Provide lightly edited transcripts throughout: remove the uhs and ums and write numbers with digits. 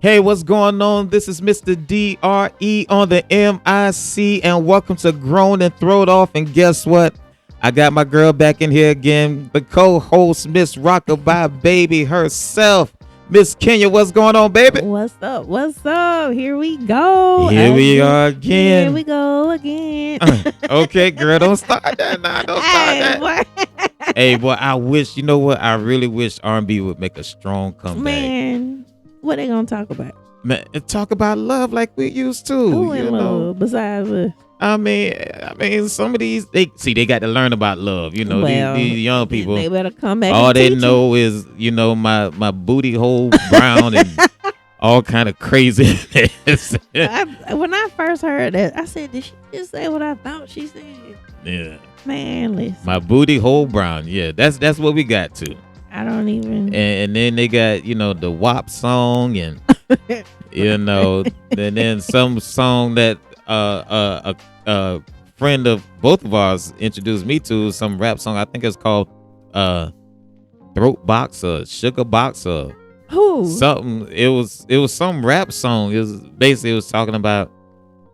Hey, what's going on? This is Mr. D.R.E on the MIC, and welcome to Grown and Throwed Off. And guess what? I got my girl back in here again, the co-host, Miss Rockabye Baby herself, Miss Kenya. What's going on, baby? What's up? What's up? Here we go. Here we are again. Here we go again. Okay, girl, don't start that now. Don't start that. Hey, boy, I wish, you know what? I really wish R&B would make a strong comeback. Man, what they gonna talk about? Man, talk about love like we used to. Who in love besides us? I mean, some of these they got to learn about love. You know, Well, these young people. They better come back. All and they teach know is, you know, my booty hole brown and all kind of crazy. When I first heard that, I said, "Did she just say what I thought she said?" Yeah. Man, listen. My booty hole brown. Yeah, that's what we got to. I don't even. And then they got, you know, the WAP song and you know, and then some song that a friend of both of ours introduced me to, some rap song. I think it's called Throat Box or Sugar Box or Who? something. It was some rap song. It was talking about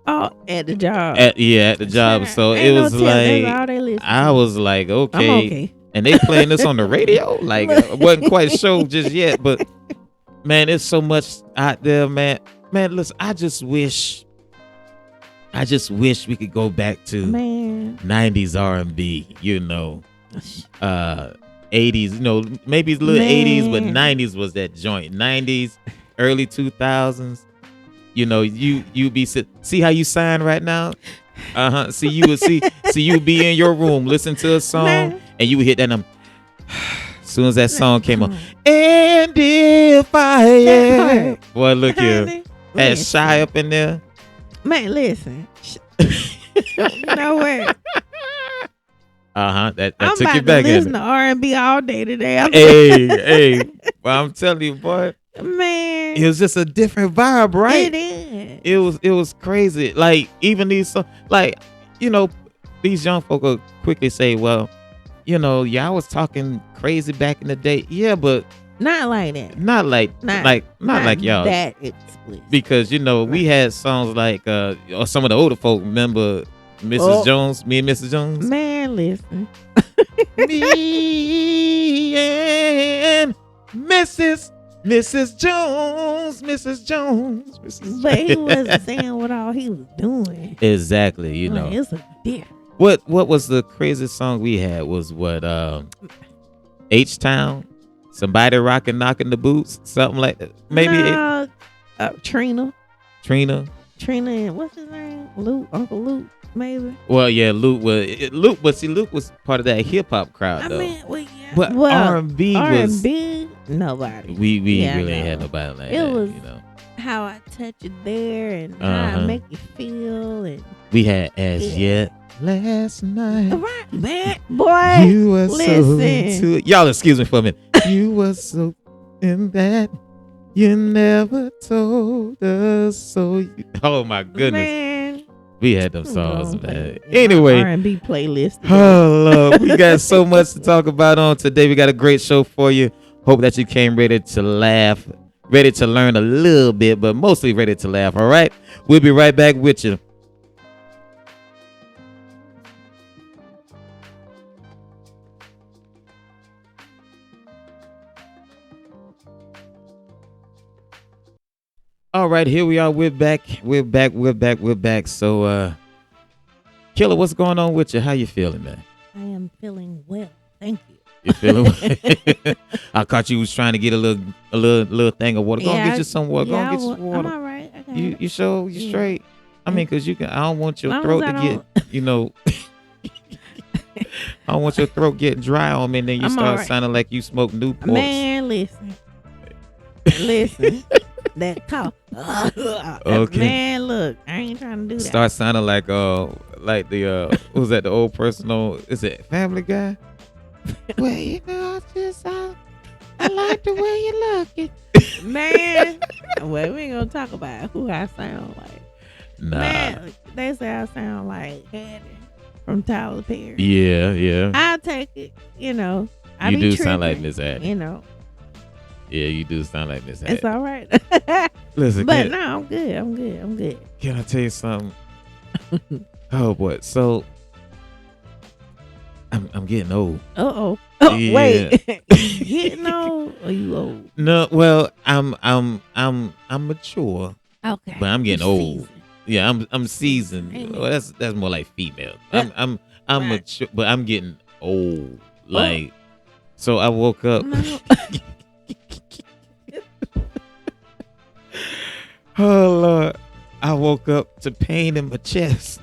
At the job. at the job. So Ain't it no was tell, that's all like they listen I to. was like, I'm okay. And they playing this on the radio. Like, I wasn't quite sure just yet, but man, it's so much out there, man. Man, listen, I just wish we could go back to 90s R&B, you know, 80s, you know, maybe it's a little 80s, but 90s was that joint. 90s, early 2000s, you know, you be see how you sign right now. See, you would you be in your room, listen to a song, and you would hit that as soon as that song came on. And if I am, boy, look here, had Shy up in there. Man, listen. You know what? That I'm took about you back. to listen to R&B all day today. Hey, well, I'm telling you, boy, man, it was just a different vibe, right? It is. It was crazy. Like, even these, like, you know, these young folk will quickly say, well, you know, y'all was talking crazy back in the day. Yeah, but not like that. Not like y'all. That explicit. Because, you know, we had songs like or some of the older folk remember Mrs. Jones, me and Mrs. Jones. Man, listen. Me and Mrs. Jones. But he wasn't saying what all he was doing. Exactly, you know. It's a different. What was the craziest song we had was what H-Town? Somebody rocking, knocking the boots, something like that. Maybe Trina. Trina And what's his name? Uncle Luke, maybe. Well, yeah, Luke was part of that hip hop crowd, though. I mean, well, yeah. But R&B was nobody. We really ain't had nobody like that. Was, you know, how I touch you there and how I make you feel, and we had As Yet last night. Right, man, boy. You were so into it. Y'all, excuse me for a minute. You were so in that. You never told us so. Oh my goodness, man. We had them songs, man. Anyway, R&B playlist. Oh Lord, we got so much to talk about on today. We got a great show for you. Hope that you came ready to laugh, ready to learn a little bit, but mostly ready to laugh. All right, we'll be right back with you. All right, here we are. We're back. So, Killer, what's going on with you? How you feeling, man? I am feeling well. Thank you. You feeling well? I caught you was trying to get a little thing of water. Go and get you some water. Go and get you some water. I'm all right. You sure? You straight? I mean, because I don't want your throat to get, you know, I don't want your throat getting dry on me and then you start sounding like you smoke Newports. Man, listen. That talk. Okay. Man, look, I ain't trying to do that. Start sounding like the what was that, the old person on, is it Family Guy? Well, you know, I like the way you look. Man, well, we ain't gonna talk about who I sound like. Nah. Man, they say I sound like Hattie from Tyler Perry. Yeah. I'll take it, you know. You do sound like Miss Hattie. You know. Yeah, you do sound like Miss Hat. It's all right. Listen, But no, I'm good. I'm good. I'm good. can I tell you something? Oh boy, so I'm getting old. Oh, Yeah. wait. You getting old or you old? No, well, I'm mature, Okay. but I'm getting You old. seasoned. Yeah, I'm seasoned. Amen. Well, that's more like female. I'm Right. mature, but I'm getting old. Like, so I woke up. No. Oh Lord, I woke up to pain in my chest.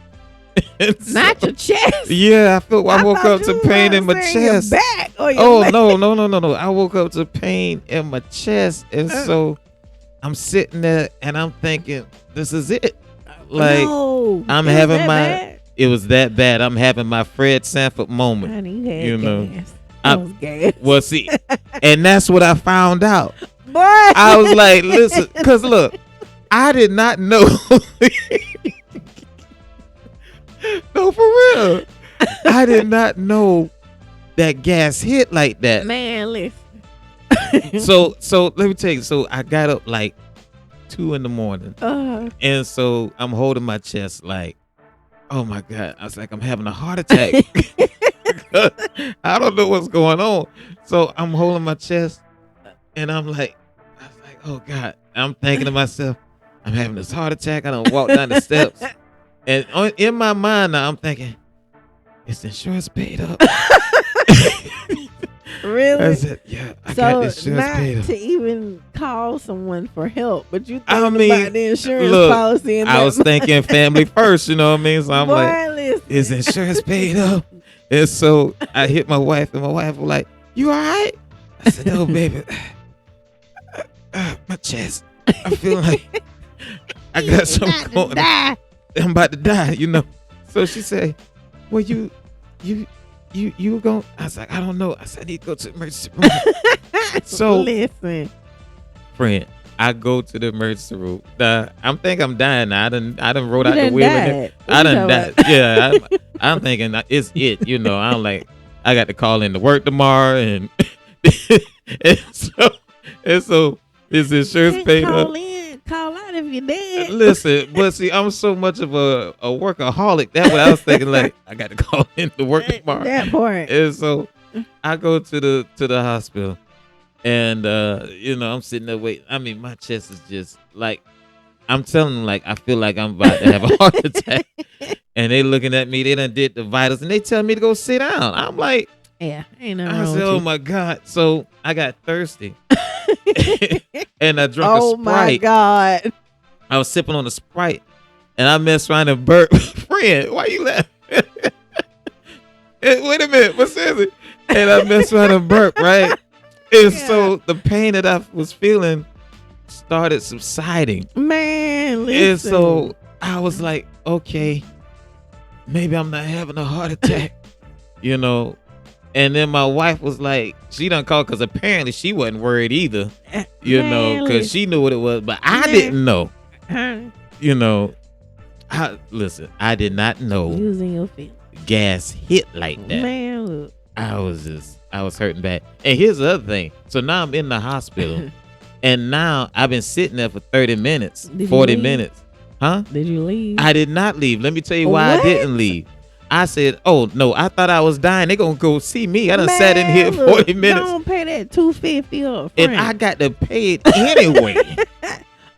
Not your chest. Yeah, I woke thought up to you pain were in my saying your chest. back or your Oh leg. no! I woke up to pain in my chest, and so I'm sitting there and I'm thinking, this is it. Like, No, I'm it was having that my. bad? It was that bad. I'm having my Fred Sanford moment. Honey, you had You know, gas. I- That was gas. Well, see, and that's what I found out. Boy. I was like, listen, because look, I did not know. No, for real. I did not know that gas hit like that. Man, listen. So let me tell you. So I got up like 2 a.m, and so I'm holding my chest like, oh my God. I was like, I'm having a heart attack. I don't know what's going on. So I'm holding my chest, and I was like, oh God. I'm thinking to myself, I'm having this heart attack. I don't walk down the steps. And in my mind now, I'm thinking, is the insurance paid up? Really? I said, yeah, I So got the insurance not paid up. to even call someone for help, but you I thinking mean, about the insurance look, policy. And I was thinking family first, you know what I mean? So I'm Boy, like, listen. is insurance paid up? And so I hit my wife, and my wife was like, you all right? I said, no, baby. My chest. I feel like I got something going on. I'm about to die, you know. So she said, well, you going? I was like, I don't know. I said, I need to go to the emergency room. So, listen. friend, I go to the emergency room. I'm thinking I'm dying now. I done wrote You out the done wheel. died. I What done you died. talking Yeah, I'm thinking it's it, you know. I'm like, I got to call in to work tomorrow. And, and so this insurance Can't paid call up. in, call out if you're dead. Listen, but see, I'm so much of a workaholic. That's what I was thinking. Like, I got to call in to work tomorrow. That part. And so I go to the hospital, and you know, I'm sitting there waiting. I mean, my chest is just like, I'm telling them, like, I feel like I'm about to have a heart attack. And they looking at me. They done did the vitals, and they tell me to go sit down. I'm like, Yeah, ain't nothing I wrong said, with oh you. my God. So I got thirsty, and I drank a Oh Sprite. my God. I was sipping on a Sprite, and I messed around and burped. Friend, why you laughing? Wait a minute, what says it? And I messed around and burped, right? And so the pain that I was feeling started subsiding. Man, listen. And so I was like, okay, maybe I'm not having a heart attack, you know. And then my wife was like, she done called because apparently she wasn't worried either, you know, because she knew what it was, but I didn't know. You know, I did not know Using your feet. gas hit like that. Man, look. I was hurting bad. And here's the other thing. So now I'm in the hospital, and now I've been sitting there for 30 minutes, Did you 40 leave? minutes. Huh? Did you leave? I did not leave. Let me tell you why What? I didn't leave. I said, oh, no, I thought I was dying. They going to go see me. I done sat in here 40 minutes. Don't pay that $250 up And I got to pay it anyway.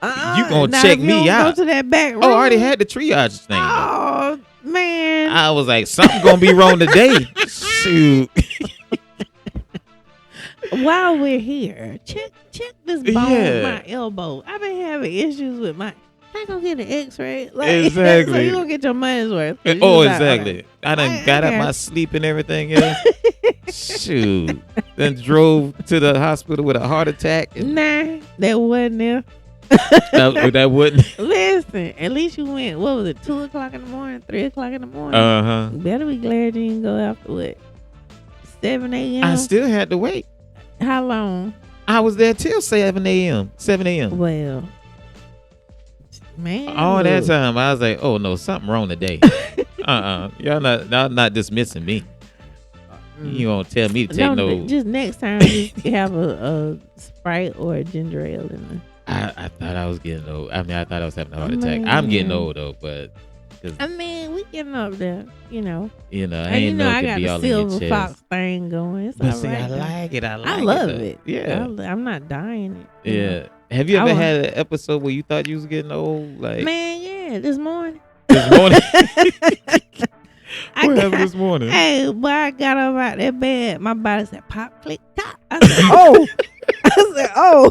You gonna Now, check if you me don't out. Go to that back room. Oh, I already had the triage thing. Oh, man. I was like, something gonna be wrong today. Shoot. While we're here, check this bone Yeah. in my elbow. I've been having issues with my. I go get an X-ray. Like, Exactly. So you gonna get your money's worth. 'Cause you Oh, was like, exactly. I done got up okay. my sleep and everything else. Shoot. Then drove to the hospital with a heart attack. And Nah, that wasn't there. that wouldn't. Listen, at least you went. What was it? 2 o'clock in the morning, 3 o'clock in the morning. Uh-huh. You better be glad you didn't go after what? 7 a.m. I still had to wait. How long? I was there till 7 a.m. 7 a.m. Well, man. All that look. time, I was like, "Oh no, something wrong today." Y'all not dismissing me. You won't tell me to take no. Just next time, just have a Sprite or a ginger ale in there. I thought I was getting old. I mean, I thought I was having a heart attack. I'm getting old though, but we getting up there, you know. I ain't know I it could got be the all in your silver chest. fox thing going. It's But all see, right, I though. like it. I love it. Yeah. I'm not dying it. Yeah. Have you ever had an episode where you thought you was getting old? Like, man, yeah, this morning. This morning. What happened this morning? Hey, boy, I got up out that bed. My body said, pop, click, pop. I said, oh. I said, oh.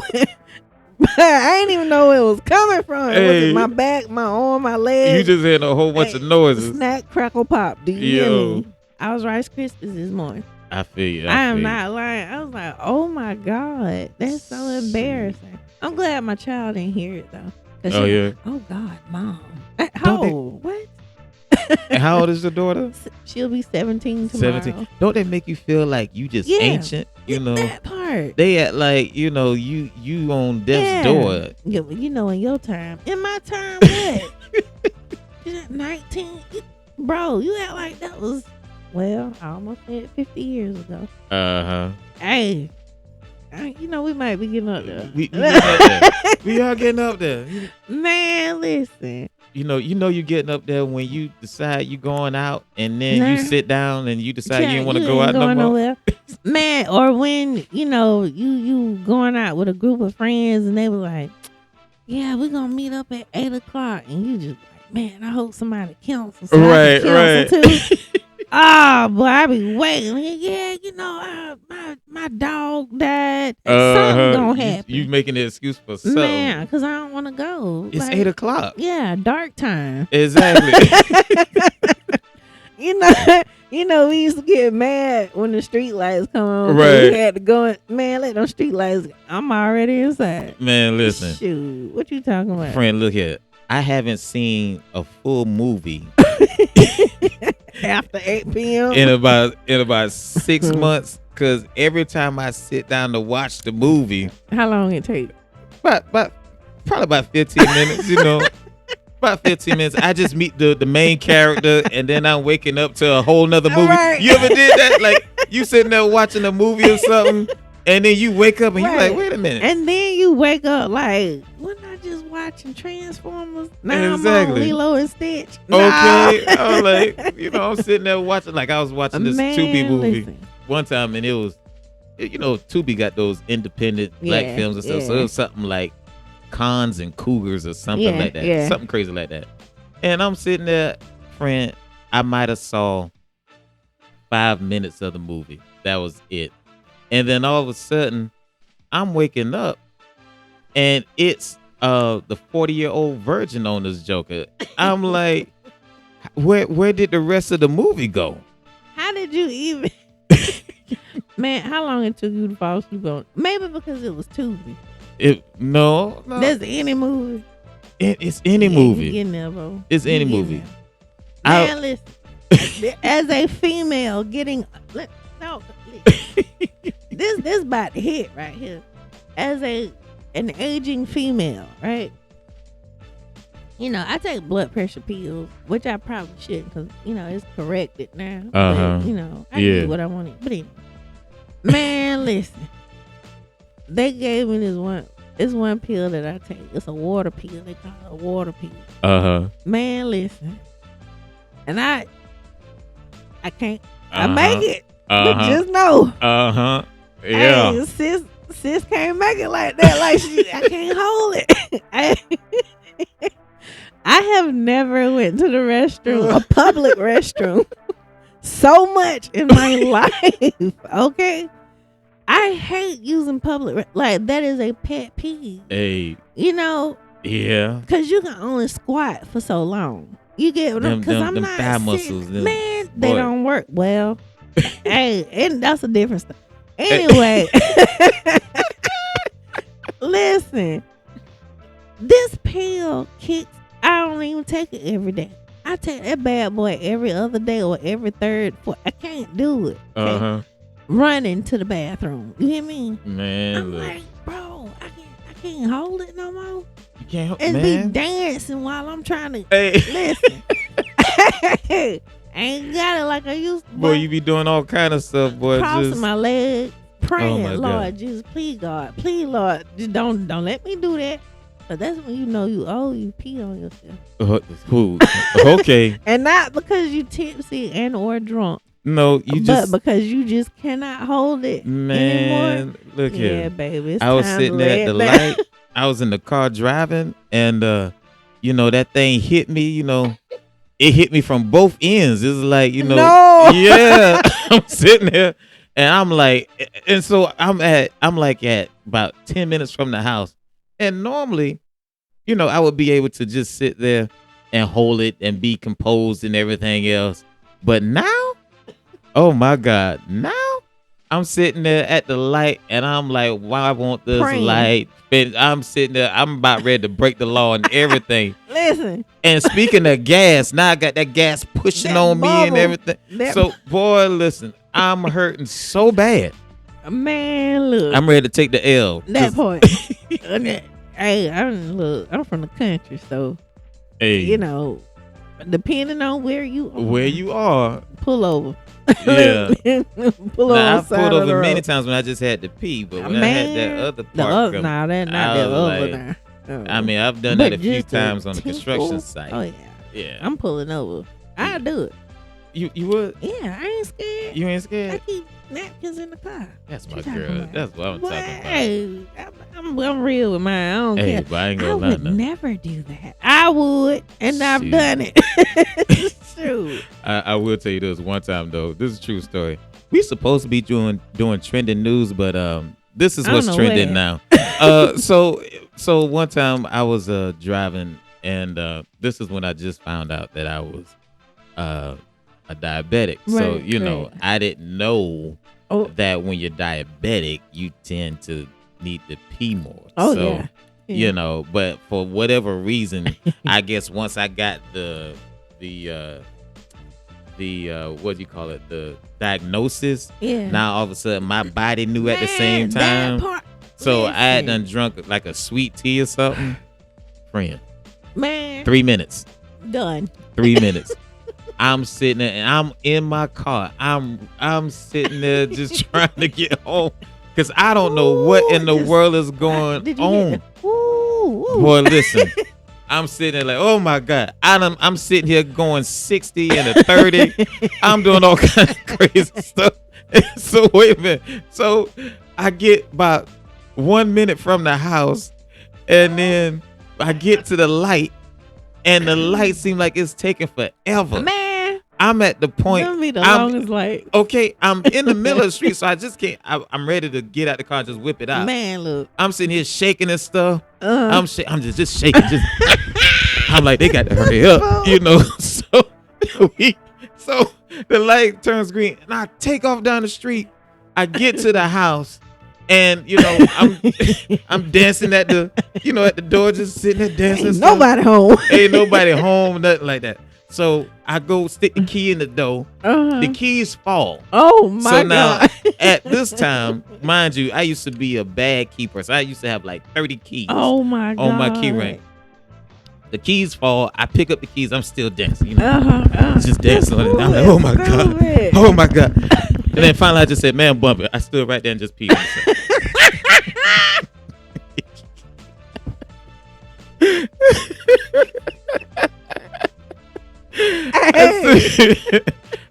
I didn't even know where it was coming from. It was in my back, my arm, my leg. You just had a whole bunch of noises. Snack, crackle, pop. Do you hear me? I was Rice Krispies this morning. I feel you. I am not lying. I was like, oh my God. That's so embarrassing. I'm glad my child didn't hear it though. Oh, yeah. Oh God, Mom. How old? What? And how old is your daughter? She'll be 17 tomorrow. 17. Don't that make you feel like you just ancient? You know that part. They act like you on death's door. Yeah, you know, in your time. In my time, what? 19, bro. You act like that was. Well, I almost said 50 years ago. Hey, we might be getting up there. We getting up there. We are getting up there. Man, listen. You're getting up there when you decide you going out and then you sit down and you decide you don't want to go out no more. Nowhere. Man, or when, you going out with a group of friends and they were like, yeah, we're going to meet up at 8 o'clock. And you just like, man, I hope somebody cancels. So I can cancel too. Oh, boy, I be waiting. Yeah, my dog died. Something gonna happen. You making an excuse for something. Man, because I don't want to go. It's 8 o'clock. Yeah, dark time. Exactly. We used to get mad when the street lights come on. Right. We had to go man, let those street lights. I'm already inside. Man, listen. Shoot, what you talking about? Friend, look here. I haven't seen a full movie after 8 p.m. in about 6 months. Because every time I sit down to watch the movie, how long it take? Probably about 15 minutes. About 15 minutes. I just meet the main character, and then I'm waking up to a whole nother movie. Right. You ever did that? Like you sitting there watching a movie or something, and then you wake up and you're like, wait a minute. And then you wake up like, wasn't I just watching Transformers? Now I'm on Lilo and Stitch. Okay. I was like, I'm sitting there watching, like I was watching this Tubi movie one time, and it was, Tubi got those independent black films and stuff. So it was something like Cons and Cougars or something like that. Yeah. Something crazy like that. And I'm sitting there, friend, I might have saw 5 minutes of the movie. That was it. And then all of a sudden, I'm waking up, and it's the 40-year-old virgin on this Joker. I'm like, where did the rest of the movie go? How did you even? Man, how long it took you to fall asleep on? Maybe because it was Tuesday. No. That's any movie. It's any movie. You getting there, bro. It's any movie. Man, listen. As a female getting this about to hit right here. As an aging female, right? I take blood pressure pills, which I probably shouldn't, because it's corrected now. But, I do what I want to. But anyway, man, listen. They gave me this one pill that I take. It's a water pill. They call it a water pill. Man, listen. And I can't. I make it. But just know. Yeah. Hey, sis can't make it like that. Like I can't hold it. I have never went to the restroom, a public restroom, so much in my life. Okay. I hate using public. Like, that is a pet peeve. Hey. Yeah. Because you can only squat for so long. You get what I'm, because I'm not thigh muscles. Man, they don't work well. Hey, and that's a different stuff. Anyway. Listen. This pill kicks. I don't even take it every day. I take that bad boy every other day or every third. I can't do it. Okay? Running to the bathroom. You hear me? Man, I'm like, bro, I can't hold it no more. You can't hold it. And be dancing while I'm trying to listen. Hey, ain't got it like I used to. Boy, you be doing all kind of stuff, boy. Crossing my legs, praying, my Lord, God. Jesus, please, God, please, Lord, just don't let me do that. But that's when you know you pee on yourself. Okay. And not because you tipsy and or drunk. No, but because you just cannot hold it anymore. Look here. Yeah, baby. It's I was time sitting to there at the light. I was in the car driving, and that thing hit me. It hit me from both ends. It's like, no. Yeah. I'm sitting there, and I'm like, and so I'm like at about 10 minutes from the house, and normally, I would be able to just sit there and hold it and be composed and everything else, but now. Oh my God. Now I'm sitting there at the light and I'm like, why won't this light fit? I'm sitting there, I'm about ready to break the law and everything. Listen. And speaking of gas, now I got that gas pushing on me and everything. So, boy, listen, I'm hurting so bad. Man, look. I'm ready to take the L. That point. Hey, I'm from the country, so, depending on where you are. Pull over. Yeah. Pull over. I've pulled over many times when I just had to pee, but when I had that other part, I mean, I've done that a few times on the construction site. Oh yeah. I'm pulling over. I'll do it. You would? Yeah, I ain't scared. You ain't scared? I keep napkins in the car. That's my girl. That's what I'm talking about. Hey, I'm real with mine. I don't care. But I ain't I gonna would never do that. I would, and I've done it. True. I will tell you this one time though. This is a true story. We supposed to be doing trending news, but this is what's trending now. So one time I was driving, and this is when I just found out that I was a diabetic. Right, so I didn't know that when you're diabetic, you tend to need to pee more. Oh so, yeah. But for whatever reason, I guess once I got the what do you call it? The diagnosis. Yeah. Now all of a sudden my body knew at the same time. So I had done drunk like a sweet tea or something. Friend. Man. 3 minutes. Done. 3 minutes. I'm sitting there and I'm in my car. I'm sitting there just trying to get home because I don't know what in the world is going on. Boy, listen. I'm sitting there like, oh my God. I'm sitting here going 60 and a 30. I'm doing all kinds of crazy stuff. So wait a minute. So I get about 1 minute from the house, and then I get to the light, and the light seems like it's taking forever. Man, I'm at the point. That'll be the longest light. Okay, I'm in the middle of the street, so I just can't. I'm ready to get out the car and just whip it out. Man, look. I'm sitting here shaking and stuff. I'm just shaking. I'm like, they got to hurry up, So the light turns green, and I take off down the street. I get to the house, and I'm dancing at the door, just sitting there dancing. Ain't nobody home. Ain't nobody home, nothing like that. So I go stick the key in the door. The keys fall. Oh my God! So now at this time, mind you, I used to be a bag keeper. So I used to have like 30 keys. Oh my God! On my key ring. The keys fall. I pick up the keys. I'm still dancing. Just dancing on it. I'm like, oh my God. Oh my God. And then finally I just said, man, bump it. I stood right there and just peed myself.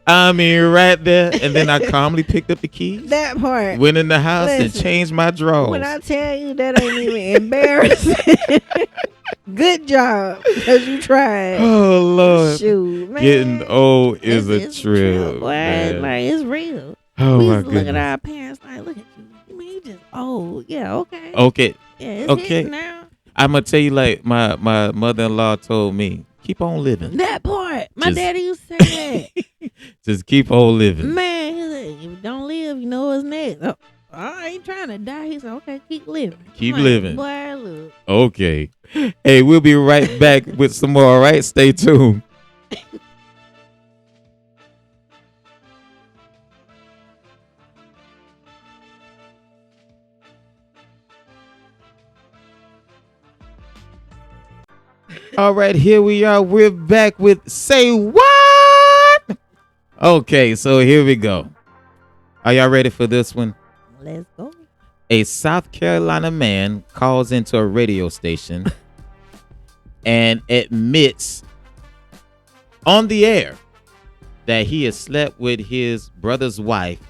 I mean, right there. And then I calmly picked up the keys. That part. Went in the house and changed my drawers. When I tell you that ain't even embarrassing. Good job, because you tried. Oh Lord, shoot, man. Getting old is a trip. Like it's real. Oh we my used to goodness. Look at our parents like, look at you. You mean you just old? Yeah, okay. Okay. Yeah, it's hitting now. I'm gonna tell you, like my mother-in-law told me, keep on living. That part, my daddy used to say that. Just keep on living. Man, he said, if you don't live, you know what's next. Oh, I ain't trying to die. He said, okay, keep living. Keep living. Boy, look. Okay. Hey, we'll be right back with some more, all right? Stay tuned. All right, here we are. We're back with Say What? Okay, so here we go. Are y'all ready for this one? Let's go. A South Carolina man calls into a radio station and admits on the air that he has slept with his brother's wife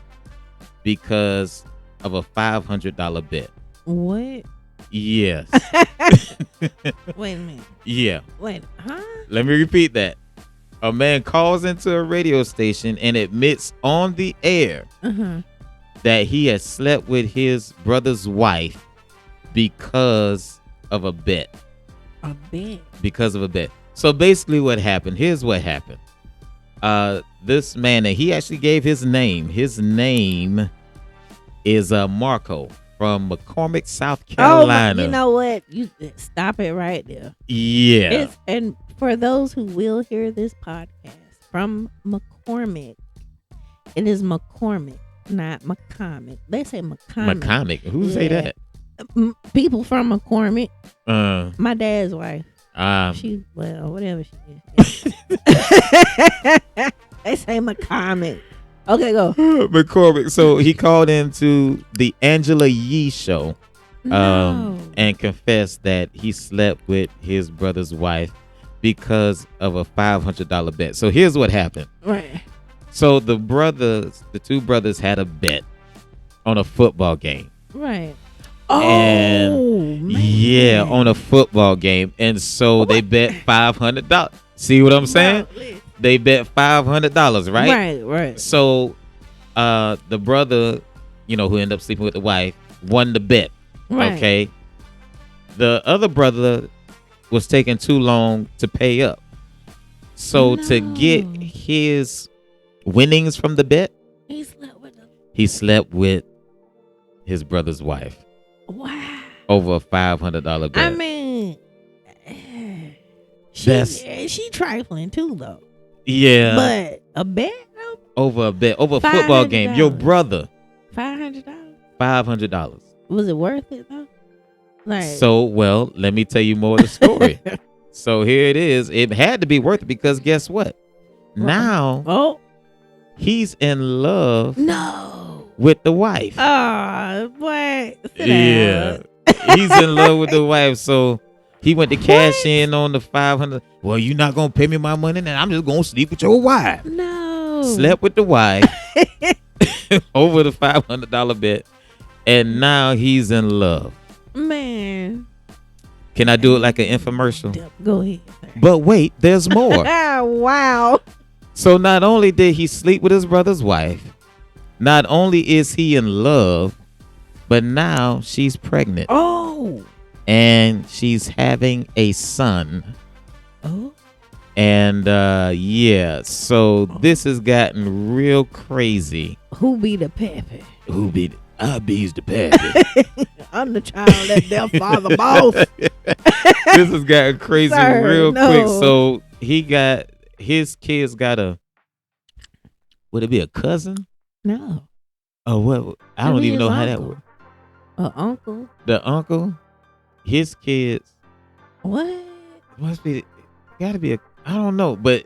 because of a $500 bet. What? Yes. Wait a minute. Yeah. Wait, huh? Let me repeat that. A man calls into a radio station and admits on the air that he has slept with his brother's wife because of a bet. A bet? Because of a bet. So basically what happened, here's what happened. This man, he actually gave his name. His name is Marco from McCormick, South Carolina. Oh, you know what? You stop it right there. Yeah. And for those who will hear this podcast from McCormick, it is McCormick, not McCormick. They say McCormick. McCormick. Who say that? People from McCormick. My dad's wife. She, well, whatever she is. They say McCormick. Okay, go. McCormick. So he called into the Angela Yee show and confessed that he slept with his brother's wife because of a $500 bet. So here's what happened. Right. So the two brothers had a bet on a football game. Right. And man. Yeah, on a football game. And so they bet $500. See what I'm saying? They bet $500, right? Right. So the brother, who ended up sleeping with the wife, won the bet. Right. Okay. The other brother was taking too long to pay up. So to get his winnings from the bet, he slept with his brother's wife. Wow. Over a $500 bet. I mean, she trifling too, though. Yeah. But a bet, though? Over a bet. Over a football game. Your brother. $500? $500. Was it worth it, though? So, well, let me tell you more of the story. So here it is. It had to be worth it because guess what? Now, he's in love with the wife. Oh, boy. Yeah. He's in love with the wife. So he went to cash in on the $500. Well, you're not going to pay me my money, and I'm just going to sleep with your wife. No. Slept with the wife over the $500 bet. And now he's in love. Man. Can I do it like an infomercial? Go ahead. Sir. But wait, there's more. Wow. So not only did he sleep with his brother's wife, not only is he in love, but now she's pregnant. Oh. And she's having a son. Oh. And so this has gotten real crazy. Who be the pappy? I be's the pappy. I'm the child that their father boss. This has gotten crazy real quick. So his kids got would it be a cousin? No. Oh, what? I don't even know how that works. An uncle. The uncle, his kids. What? Must be, gotta be I don't know, but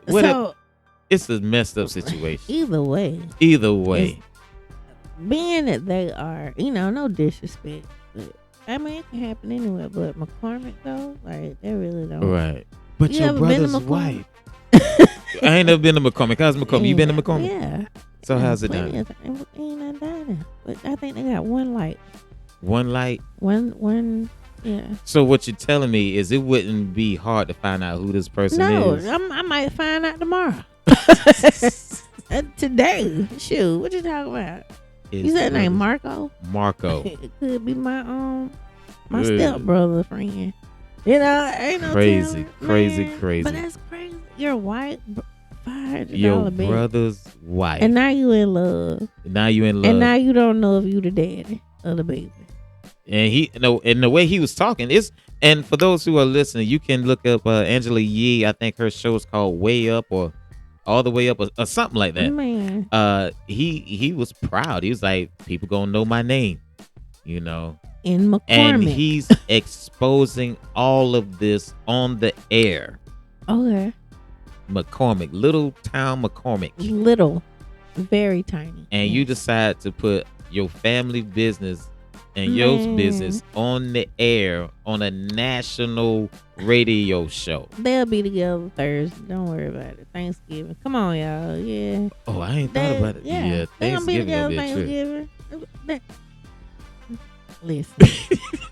it's a messed up situation. Either way. Being that they are, no disrespect, but I mean it can happen anywhere. But McCormick though, they really don't. Right. But your brother's wife. I ain't never been to McCormick. How's McCormick? You been to McCormick? Yeah. So how's it done? Ain't nothing done. But I think they got one light. One light? One. Yeah. So what you're telling me is it wouldn't be hard to find out who this person is? No, I might find out tomorrow. Today. Shoot, what you talking about? You said name Marco? Marco. It could be my stepbrother friend. Ain't no crazy. But that's crazy. Your wife, $500 your bet. brother's wife. And now you in love. And now you don't know if you the daddy of the baby. And and the way he was talking is, and for those who are listening, you can look up Angela Yee. I think her show is called Way Up or All the Way Up or something like that. Man. He was proud. He was like, people gonna know my name, In McCormick. And he's exposing all of this on the air. Okay. McCormick, little town McCormick. Little. Very tiny. And you decide to put your family business and your business on the air on a national radio show. They'll be together Thursday. Don't worry about it. Thanksgiving. Come on, y'all. Yeah. Oh, I ain't thought about it. Yeah, Thanksgiving gonna be a trip. Listen,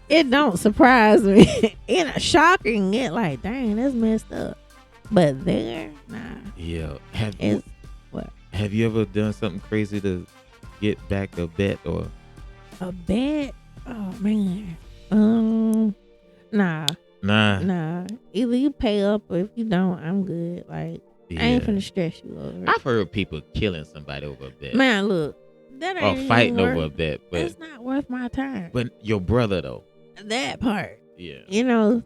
it don't surprise me. It's shocking. It like, dang, that's messed up. But there, nah. Yeah. Have you ever done something crazy to get back a bet or a bet? Oh man. Nah. Either you pay up or if you don't, I'm good. Like I ain't finna stress you over it. I've heard people killing somebody over a bet. Man, look, that ain't or fighting over a bet, but it's not worth my time. But your brother though. That part. Yeah. You know.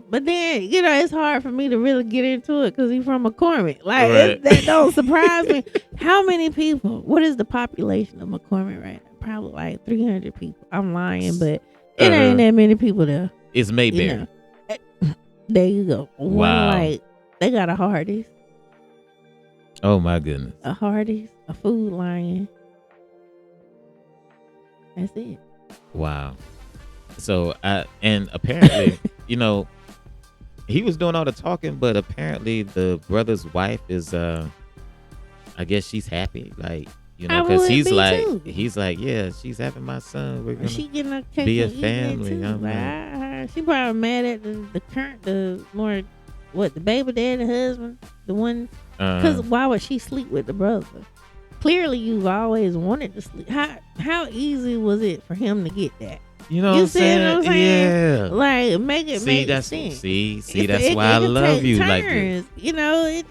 But then, you know, it's hard for me to really get into it because he's from McCormick. Like, that don't surprise me. How many people? What is the population of McCormick right now? Probably like 300 people. I'm lying, but it ain't that many people there. It's Mayberry. You know? There you go. Wow. Like, they got a Hardee's. Oh, my goodness. A Hardee's, a Food Lion. That's it. Wow. So, and apparently... You know, he was doing all the talking, but apparently the brother's wife is, I guess she's happy, like, you know, because he's like, yeah, she's having my son. We're gonna be a family. She probably mad at the baby dad, the husband, the one, because why would she sleep with the brother? Clearly, you've always wanted to sleep. How easy was it for him to get that? You know what I'm saying? Yeah. Like, make it make sense. That's why I love you like this. You know,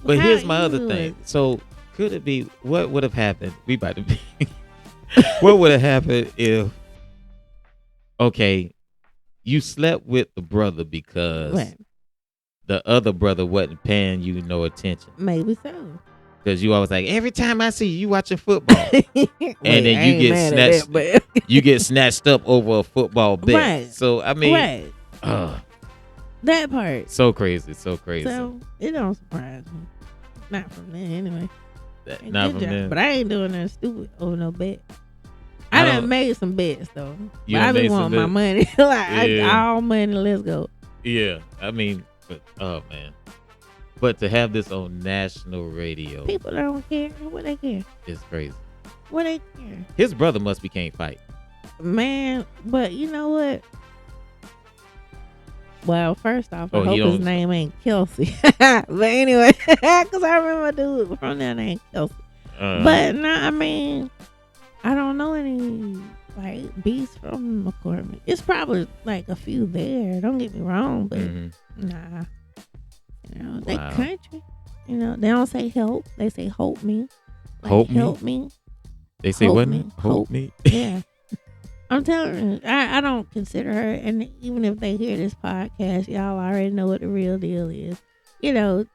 but here's my other thing. So, could it be, what would have happened? What would have happened if, okay, you slept with the brother because the other brother wasn't paying you no attention? Maybe so. Because you always like, every time I see you watching football, and then you get snatched up over a football bet. Right. So I mean, that part. So crazy. So it don't surprise me. Not from there anyway. Not from there. But I ain't doing nothing stupid over no bet. I done made some bets though. But I be wanting my money. All money. Let's go. Yeah, I mean, but oh man. But to have this on national radio, people don't care. What they care? It's crazy. What they care? His brother must be can't fight. Man, but you know what? Well, first off, I hope his name ain't Kelsey. But anyway, because I remember a dude from that name Kelsey. But no, I mean, I don't know any like beasts from McCormick. It's probably like a few there. Don't get me wrong, but nah. You know, they country. You know, they don't say help. They say hope me. Like, help me. They say what? Hope me. Yeah. I'm telling you, I don't consider her. And even if they hear this podcast, y'all already know what the real deal is. You know,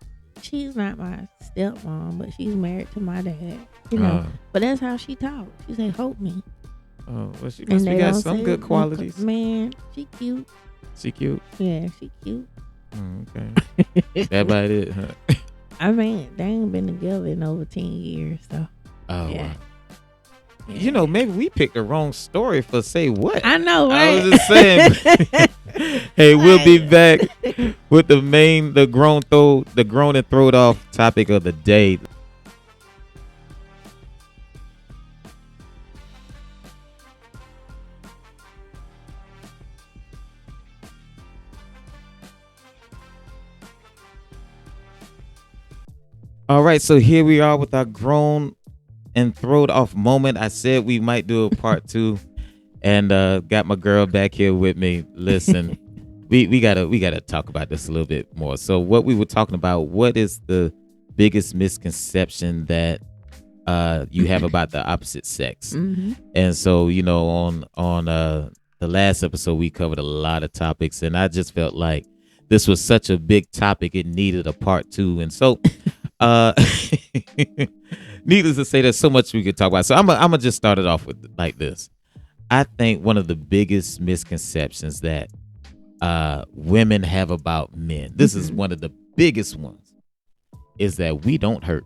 she's not my stepmom, but she's married to my dad. You know, but that's how she talks. She say, hope me. Oh, well, she must have got some good qualities. Man, she cute. She cute? Yeah, she cute. Okay. That about it, huh? I mean, they ain't been together in over 10 years, so. Oh, yeah. Wow. Yeah. You know, maybe we picked the wrong story for Say What. I know, right? I was just saying. Hey, we'll be back with the grown and throwed off topic of the day. All right, so here we are with our grown and throwed off moment. I said we might do a part 2, and got my girl back here with me. Listen, we gotta talk about this a little bit more. So what we were talking about, what is the biggest misconception that you have about the opposite sex? Mm-hmm. And so, you know, on the last episode, we covered a lot of topics, and I just felt like this was such a big topic, it needed a part 2. And so needless to say, there's so much we could talk about. So I'm gonna just start it off with like this. I think one of the biggest misconceptions that women have about men, this is one of the biggest ones, is that we don't hurt.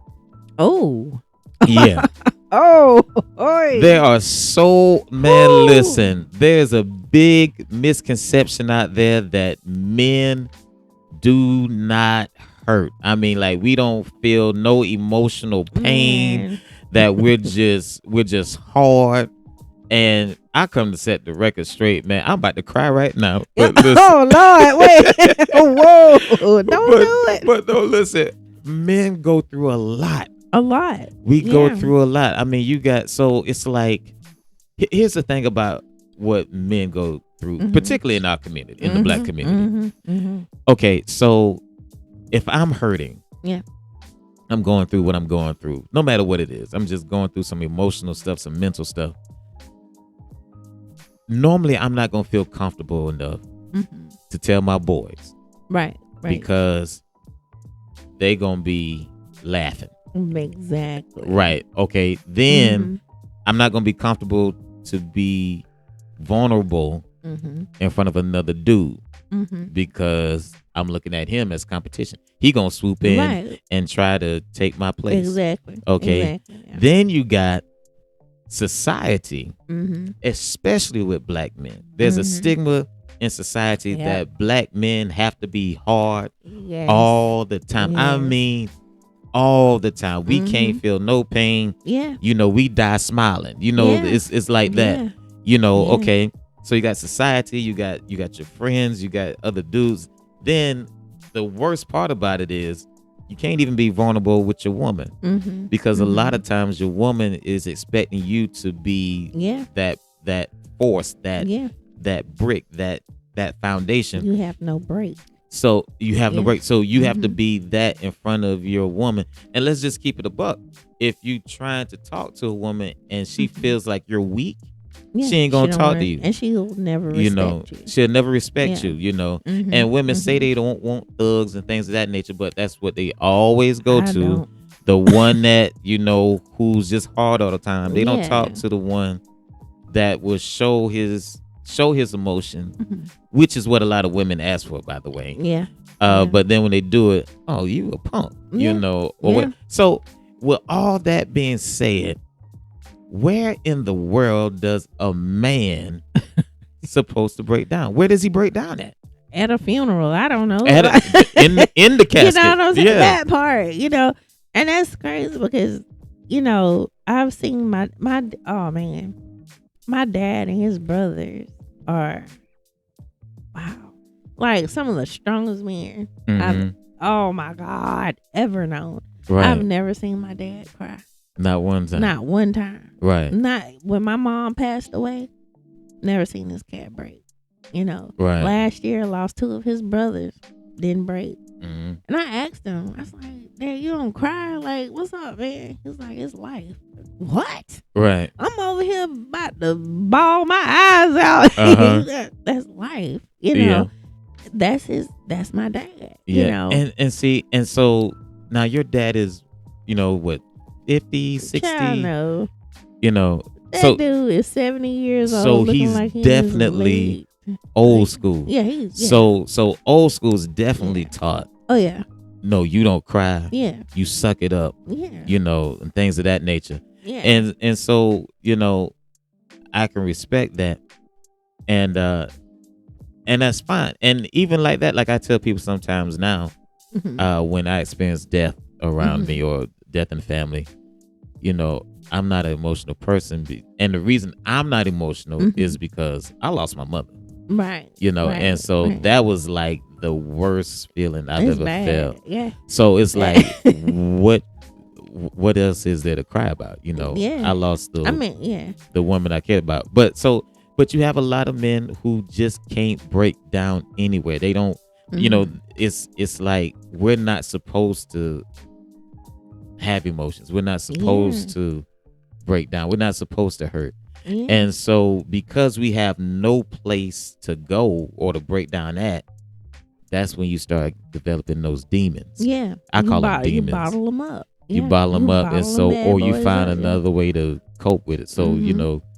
Oh. Yeah. Oh. Oy. There are so, man, listen, there's a big misconception out there that men do not hurt. I mean, like, we don't feel no emotional pain, Man. that we're just hard. And I come to set the record straight, man. I'm about to cry right now. But listen, oh Lord, wait. Whoa. Don't do it. But no, listen, men go through a lot. A lot. We go through a lot. I mean, you got, so it's like, here's the thing about what men go through, particularly in our community, in the black community. Okay, so if I'm hurting, I'm going through what I'm going through, no matter what it is. I'm just going through some emotional stuff, some mental stuff. Normally, I'm not going to feel comfortable enough to tell my boys. Right. Because they going to be laughing. Exactly. Right. Okay. Then I'm not going to be comfortable to be vulnerable in front of another dude because I'm looking at him as competition. He going to swoop in and try to take my place. Exactly. Okay. Exactly, yeah. Then you got society, especially with black men. There's a stigma in society that black men have to be hard all the time. I mean, all the time. We can't feel no pain. Yeah. You know, we die smiling. You know, it's like that. You know, okay. So you got society, you got your friends, you got other dudes. Then the worst part about it is you can't even be vulnerable with your woman because a lot of times your woman is expecting you to be that force, that brick, that foundation. You have no break. So you have no break. So you have to be that in front of your woman. And let's just keep it a buck. If you trying to talk to a woman and she feels like you're weak, she ain't gonna talk to you, and she'll never respect you. She'll never respect you. You know, and women say they don't want thugs and things of that nature, but that's what they always go to. The one that who's just hard all the time. They don't talk to the one that will show his emotion, which is what a lot of women ask for, by the way. Yeah. But then when they do it, oh, you a punk, what? So with all that being said, where in the world does a man supposed to break down? Where does he break down at? At a funeral. I don't know. In the casket. You know what I'm saying? That part, and that's crazy because, I've seen my dad and his brothers are, wow, like some of the strongest men I've, oh my God, ever known. Right. I've never seen my dad cry. Not one time. Not one time. Right. Not when my mom passed away. Never seen this cat break. Right. Last year, lost 2 of his brothers. Didn't break. And I asked him, I was like, Dad, you don't cry? Like, what's up, man? He was like, it's life. What? Right. I'm over here about to bawl my eyes out. That's life. That's my dad. Yeah. And so now your dad is, what, 50, 60? I know. That dude is 70 years old. So he's definitely old school. Yeah, he's so old school is definitely taught. Oh yeah. No, you don't cry. Yeah. You suck it up. Yeah. And things of that nature. Yeah. And so, I can respect that. And that's fine. And even like that, like I tell people sometimes now, when I experience death around me or death in the family, I'm not an emotional person. And the reason I'm not emotional is because I lost my mother. Right. Right, and so that was like the worst feeling I've ever felt. Yeah. So it's like, what else is there to cry about? Yeah. I lost the woman I cared about. But you have a lot of men who just can't break down anywhere. They don't, it's like we're not supposed to have emotions. We're not supposed to break down. We're not supposed to hurt. Yeah. And so because we have no place to go or to break down at, that's when you start developing those demons. Yeah. I call them demons. You bottle them up. You bottle them up, and so, or you find another way to cope with it. So,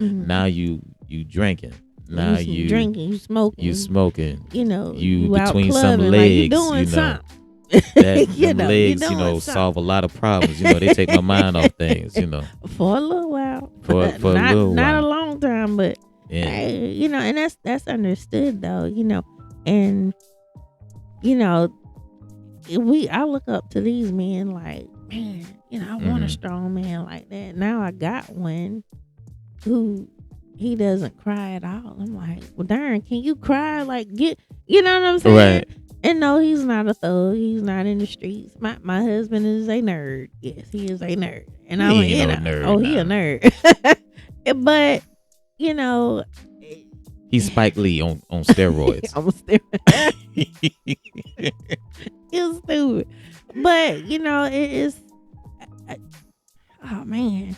now you drinking. Now you drinking, you smoking. You smoking. You between some legs. Like you doing something. That You them know, legs, solve a lot of problems. They take my mind off things. For a little while. For a not little not a while. long time, but Yeah. hey, and that's understood though, and I look up to these men like, man, I want a strong man like that. Now I got one who he doesn't cry at all. I'm like, well, darn, can you cry? Like, you know what I'm saying? Right. And no, he's not a thug. He's not in the streets. My husband is a nerd. Yes, he is a nerd. And I'm He ain't no nerd. oh, he a nerd. But he's Spike Lee on steroids. I'm steroids. It's stupid. But it is. Oh man.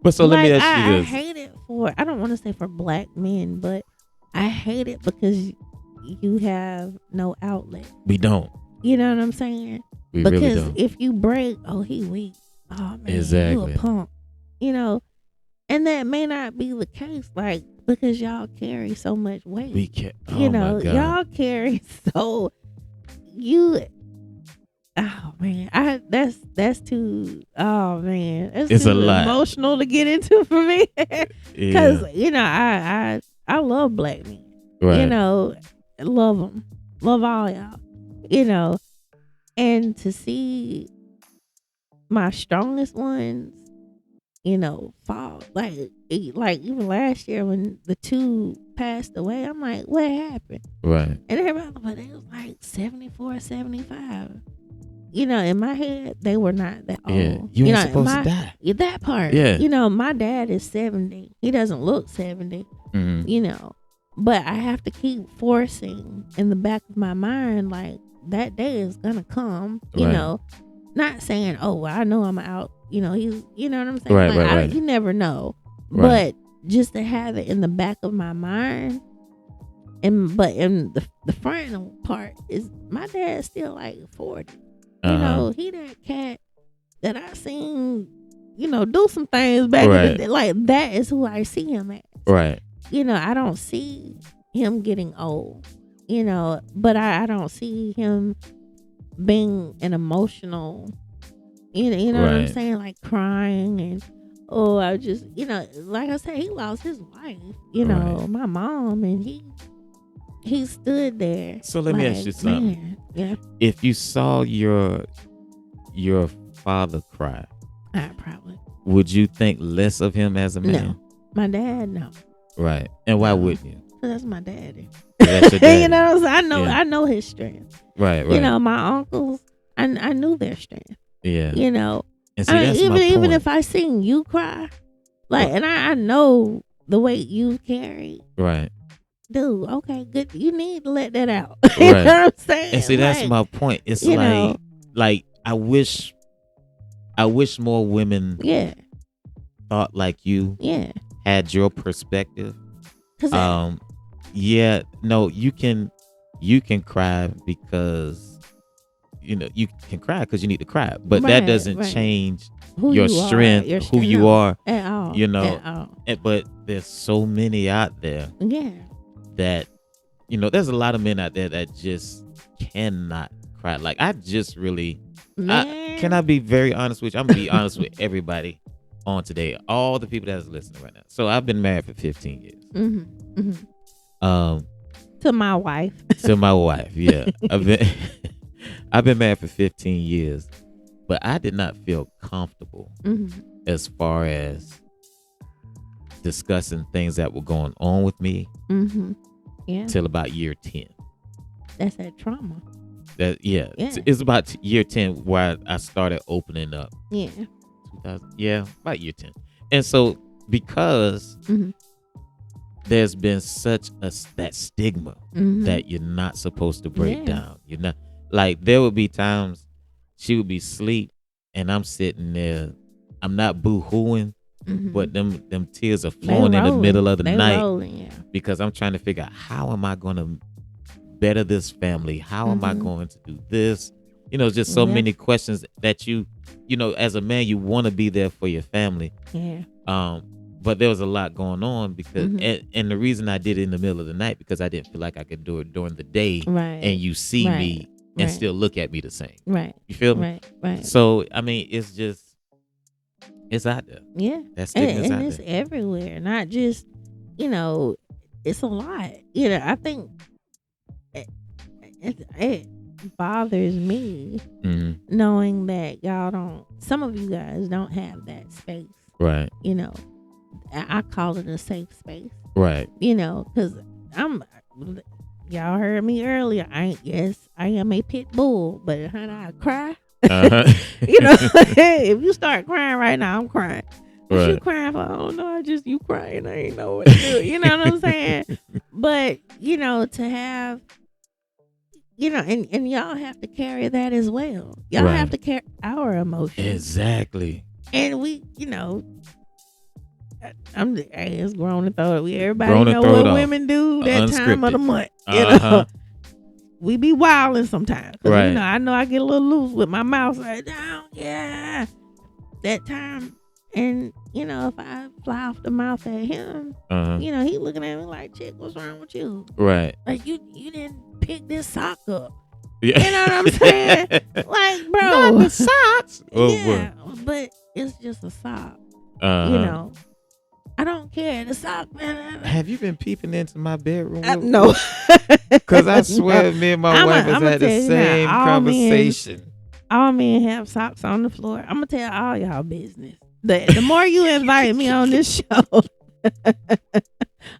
But so let me ask you I this. hate it I don't want to say for black men, but I hate it because you have no outlet. We don't. You know what I'm saying? We because really don't. If you break, oh, he weak. Oh man, exactly. You a punk. And that may not be the case. Like, because y'all carry so much weight. We can't. Oh my God. Y'all carry so Oh man, that's too. Oh man, it's too a lot. Emotional to get into for me, because I love black men. Right. Love them, love all y'all. And to see my strongest ones, fall like even last year when the two passed away, I'm like, what happened? Right. And everybody, but it was like 74, 75. In my head, they were not that old. Yeah, you ain't supposed to die. That part. Yeah. My dad is 70. He doesn't look 70. Mm-hmm. But I have to keep forcing in the back of my mind, like, that day is gonna come. Right. Not saying, oh, well, I know I'm out. He's, what I'm saying? Right, like, right. You never know. Right. But just to have it in the back of my mind. But in the front part is my dad's still like 40. He that cat that I seen, do some things back in the day. Like, that is who I see him as. Right. I don't see him getting old, but I don't see him being an emotional, you know what I'm saying? Like crying and, oh, I just, like I said, he lost his wife, my mom, and he stood there. So let me ask you something. Man, yeah. If you saw your father cry, I probably. Would you think less of him as a man? No. My dad, no. Right. And why wouldn't you? Because that's my daddy. That's your daddy. You know what I'm saying? I know his strength. Right. My uncles, I knew their strength. Yeah. And see, that's my point. Even if I seen you cry, like, and I know the weight you carry. Right. Dude, okay, good. You need to let that out. Right. You know what I'm saying? And see, that's my point. It's like I wish more women thought like you. Yeah. Had your perspective. You can cry because you can cry because you need to cry, but that doesn't change your strength, who you are at all. At all. But there's so many out there. Yeah. That there's a lot of men out there that just cannot cry. Like, I just really can I be very honest with you? I'm gonna be honest with everybody on today, all the people that's listening right now. So I've been married for 15 years. Mm-hmm. Mm-hmm. To my wife. Yeah. I've been married for 15 years, but I did not feel comfortable as far as discussing things that were going on with me till about year 10. That's that trauma. It's about year 10 where I started opening up. Yeah. About year 10. And so because there's been such that stigma that you're not supposed to break down. You're not, like, there would be times she would be asleep and I'm sitting there, I'm not boo-hooing, but them tears are flowing in the middle of the night because I'm trying to figure out, how am I going to better this family? How am I going to do this? Just so many questions that as a man, you want to be there for your family. Yeah. But there was a lot going on because, and the reason I did it in the middle of the night, because I didn't feel like I could do it during the day. Right. And you see me and still look at me the same. Right. You feel me? Right. So I mean, it's out there. Yeah. That stigma is out it's there. everywhere. Not just, it's a lot. I think it bothers me knowing that some of you guys don't have that space. Right. I call it a safe space. Right. Because y'all heard me earlier. I am a pit bull, but honey, I cry. If you start crying right now, I'm crying. What you crying for? I don't know. You crying. I ain't know what to do. You know what I'm saying? But, to have, and y'all have to carry that as well. Y'all have to carry our emotions. Exactly. And we, it's grown and throw it. Everybody know what women do that time of the month. We be wilding sometimes. Right. I know I get a little loose with my mouth right down. Yeah. That time. And, if I fly off the mouth at him, he looking at me like, chick, what's wrong with you? Right. Like, you didn't pick this sock up. Yeah. You know what I'm saying? Like, bro. Not the socks. Yeah, but it's just a sock. I don't care. The sock, man. Have you been peeping into my bedroom? No. Because I swear me and my wife has had the same conversation. All men have socks on the floor. I'm going to tell all y'all business. The more you invite me on this show,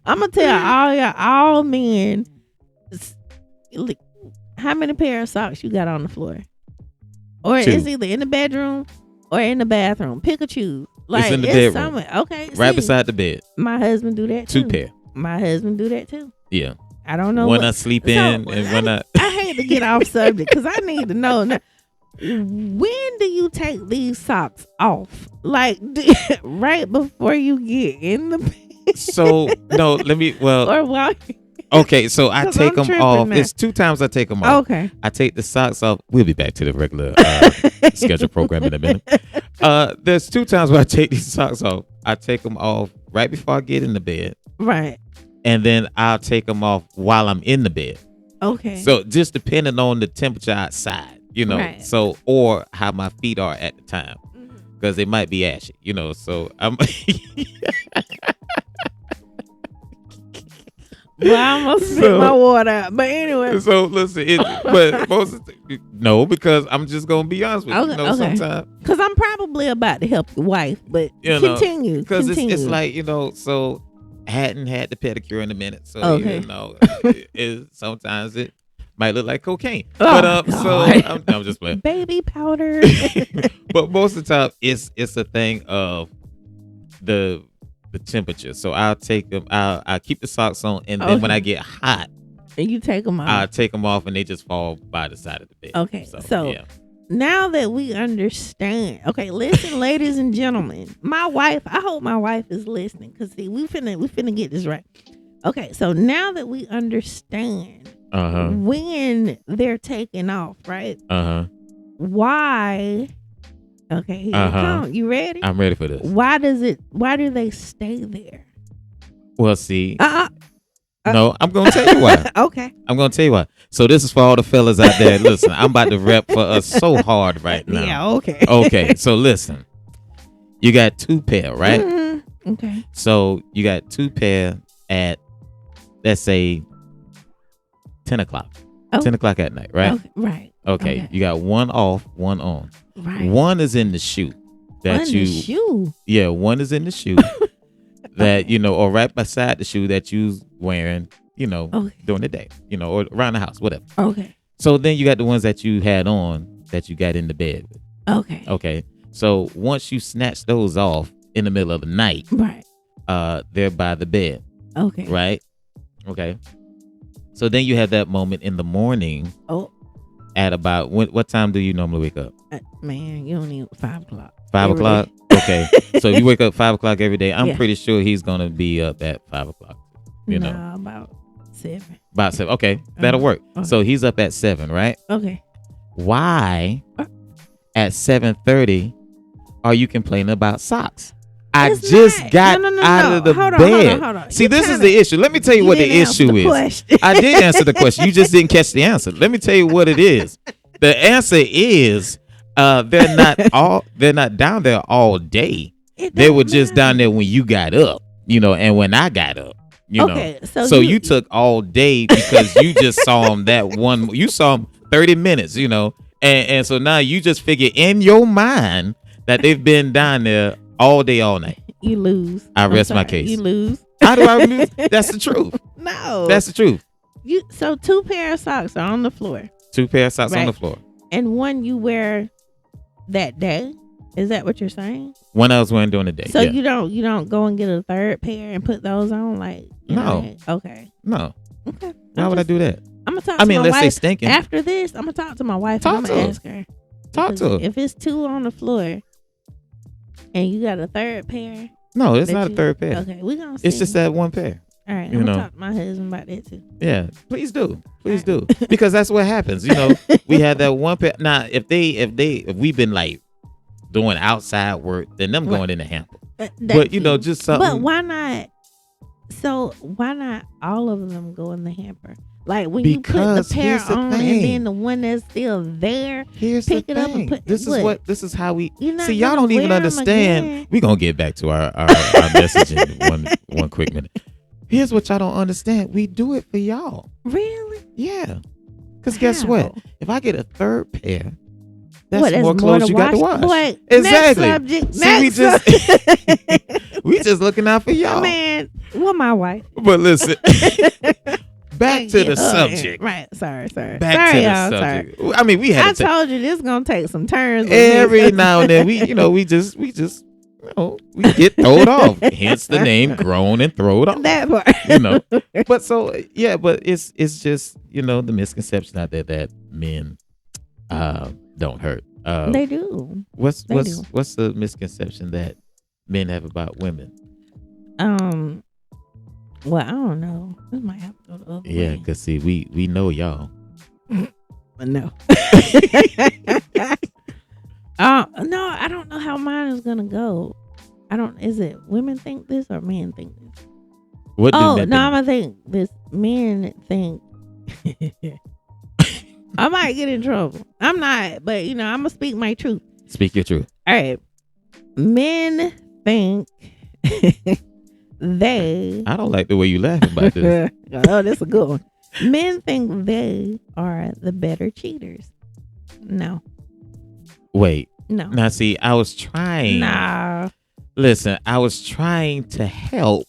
I'm going to tell all men, how many pair of socks you got on the floor? Or 2. It's either in the bedroom or in the bathroom. Pick or choose. Like, it's in the bedroom. Somewhere. Okay. Right beside the bed. My husband do that too. 2 pair. My husband do that too. Yeah. I don't know. When I sleep in and when I hate to get off subject because I need to know. Now, when do you take these socks off? Like right before you get in the bed? So, no, let me, or while okay, so I take them off. Now. It's 2 times I take them off. Okay. I take the socks off. We'll be back to the regular scheduled program in a minute. There's 2 times where I take these socks off. I take them off right before I get in the bed. Right. And then I'll take them off while I'm in the bed. Okay. So just depending on the temperature outside, right. So, or how my feet are at the time. Because they might be ashy, so I'm... Well, I'm gonna spit my water out. But anyway. So listen, no, because I'm just gonna be honest with you. Sometimes because I'm probably about to help your wife, but continue. Because it's like so hadn't had the pedicure in a minute, so sometimes it might look like cocaine. Oh, but so I'm just playing. Baby powder. But most of the time, it's a thing of the temperature. So I'll take them. I'll keep the socks on, and then when I get hot, and you take them off. I'll take them off, and they just fall by the side of the bed. Okay, so now that we understand, okay, listen, ladies and gentlemen, my wife. I hope my wife is listening because see, we finna get this right. Okay, so now that we understand when they're taking off, right? Why? Okay, here it comes. You ready? I'm ready for this. Why do they stay there? Well, see. No, I'm going to tell you why. Okay. I'm going to tell you why. So this is for all the fellas out there. Listen, I'm about to rep for us so hard right now. Yeah, okay. Okay, so listen. You got 2 pair, right? Mm-hmm. Okay. So you got 2 pair at, let's say, 10 o'clock. Oh. 10 o'clock at night, right? Okay. Right. Okay. You got 1 off, 1 on. Right. 1 is in the shoe. The shoe? Yeah, 1 is in the shoe. That, or right beside the shoe that you wearing, during the day, or around the house, whatever. Okay. So then you got the ones that you had on that you got in the bed. Okay. Okay. So once you snatch those off in the middle of the night, right. They're by the bed. Okay. Right? Okay. So then you have that moment in the morning. Oh. At about, what time do you normally wake up? Man, you don't need 5 o'clock. 5 o'clock? Okay. So you wake up 5 o'clock every day. I'm pretty sure he's going to be up at 5 o'clock. No, about 7. About 7. Okay. That'll work. Okay. So he's up at 7, right? Okay. Why at 7:30 are you complaining about socks? I just got out of the bed. Hold on. See, this is the issue. Let me tell you what the issue is. I did answer the question. You just didn't catch the answer. Let me tell you what it is. The answer is they're not down there all day. They were just down there when you got up, and when I got up, Okay, so you took all day because you just saw them you saw them 30 minutes, and so now you just figure in your mind that they've been down there all day, all night. You lose. I rest my case. You lose. How do I lose? That's the truth. No. That's the truth. So 2 pair of socks are on the floor. 2 pair of socks on the floor. And one you wear that day. Is that what you're saying? One I was wearing during the day. So you don't go and get a 3rd pair and put those on, like no. Okay. No. Okay. Why would I do that? I'm gonna talk to my let's wife. Say stinking. After this, I'm gonna talk to my wife and I'm gonna ask her. Talk to her. If it's 2 on the floor and you got a 3rd pair. No, it's not a 3rd pair. Okay, we're gonna see. It's just that 1 pair. All right, I'm gonna talk to my husband about that too. Yeah, please do. Please do. Because that's what happens. We had that 1 pair. Now, if we've been like doing outside work, then them going in the hamper. But just something. But why not? So why not all of them go in the hamper? Like when you put the pair on and then the one that's still there, pick it up and put. This is how we see. Y'all don't even understand. We're gonna get back to our message in one quick minute. Here's what y'all don't understand. We do it for y'all. Really? Yeah. Because guess what? If I get a 3rd pair, that's more clothes you got to wash. Boy, exactly. We just looking out for y'all. Man, my wife. But listen, back to the subject. Right. Sorry. Back to the subject. Sorry. I mean, we had. I told you this is gonna take some turns. Every now and then, we just we get thrown off. Hence the name "Grown and Throwed Off." That part. But so yeah, but it's just the misconception out there that men don't hurt. They do. What's the misconception that men have about women? Well, I don't know. This might have to go the other way. Yeah, because see, we know y'all. But no. No, I don't know how mine is gonna go. Is it women think this or men think this? What do men think? I'm gonna think this. Men think I might get in trouble. I'm not, but I'm gonna speak my truth. Speak your truth. All right. Men think I don't like the way you laugh about this. Oh, that's a good one. Men think they are the better cheaters. No. Wait. No. Now see, I was trying. Nah. Listen, I was trying to help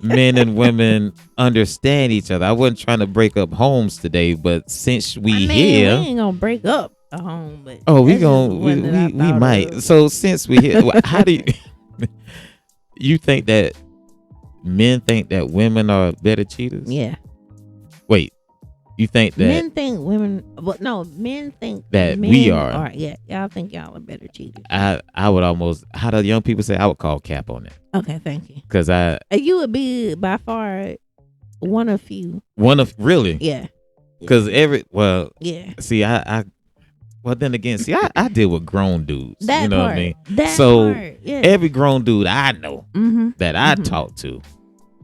men and women understand each other. I wasn't trying to break up homes today, but since we here, we ain't gonna break up a home. But we might. So since we here, how do you think that men think that women are better cheaters? Yeah. Wait. You think that men think women? But no, men think that we are. Yeah, y'all think y'all are better cheaters. I would almost. How do young people say? I would call cap on it. Okay, thank you. Because you would be by far one of few. Really? Yeah. Because yeah. See, well then again, see, I deal with grown dudes. That you know part, what I mean? That so part, yeah. Every grown dude I know that I talk to.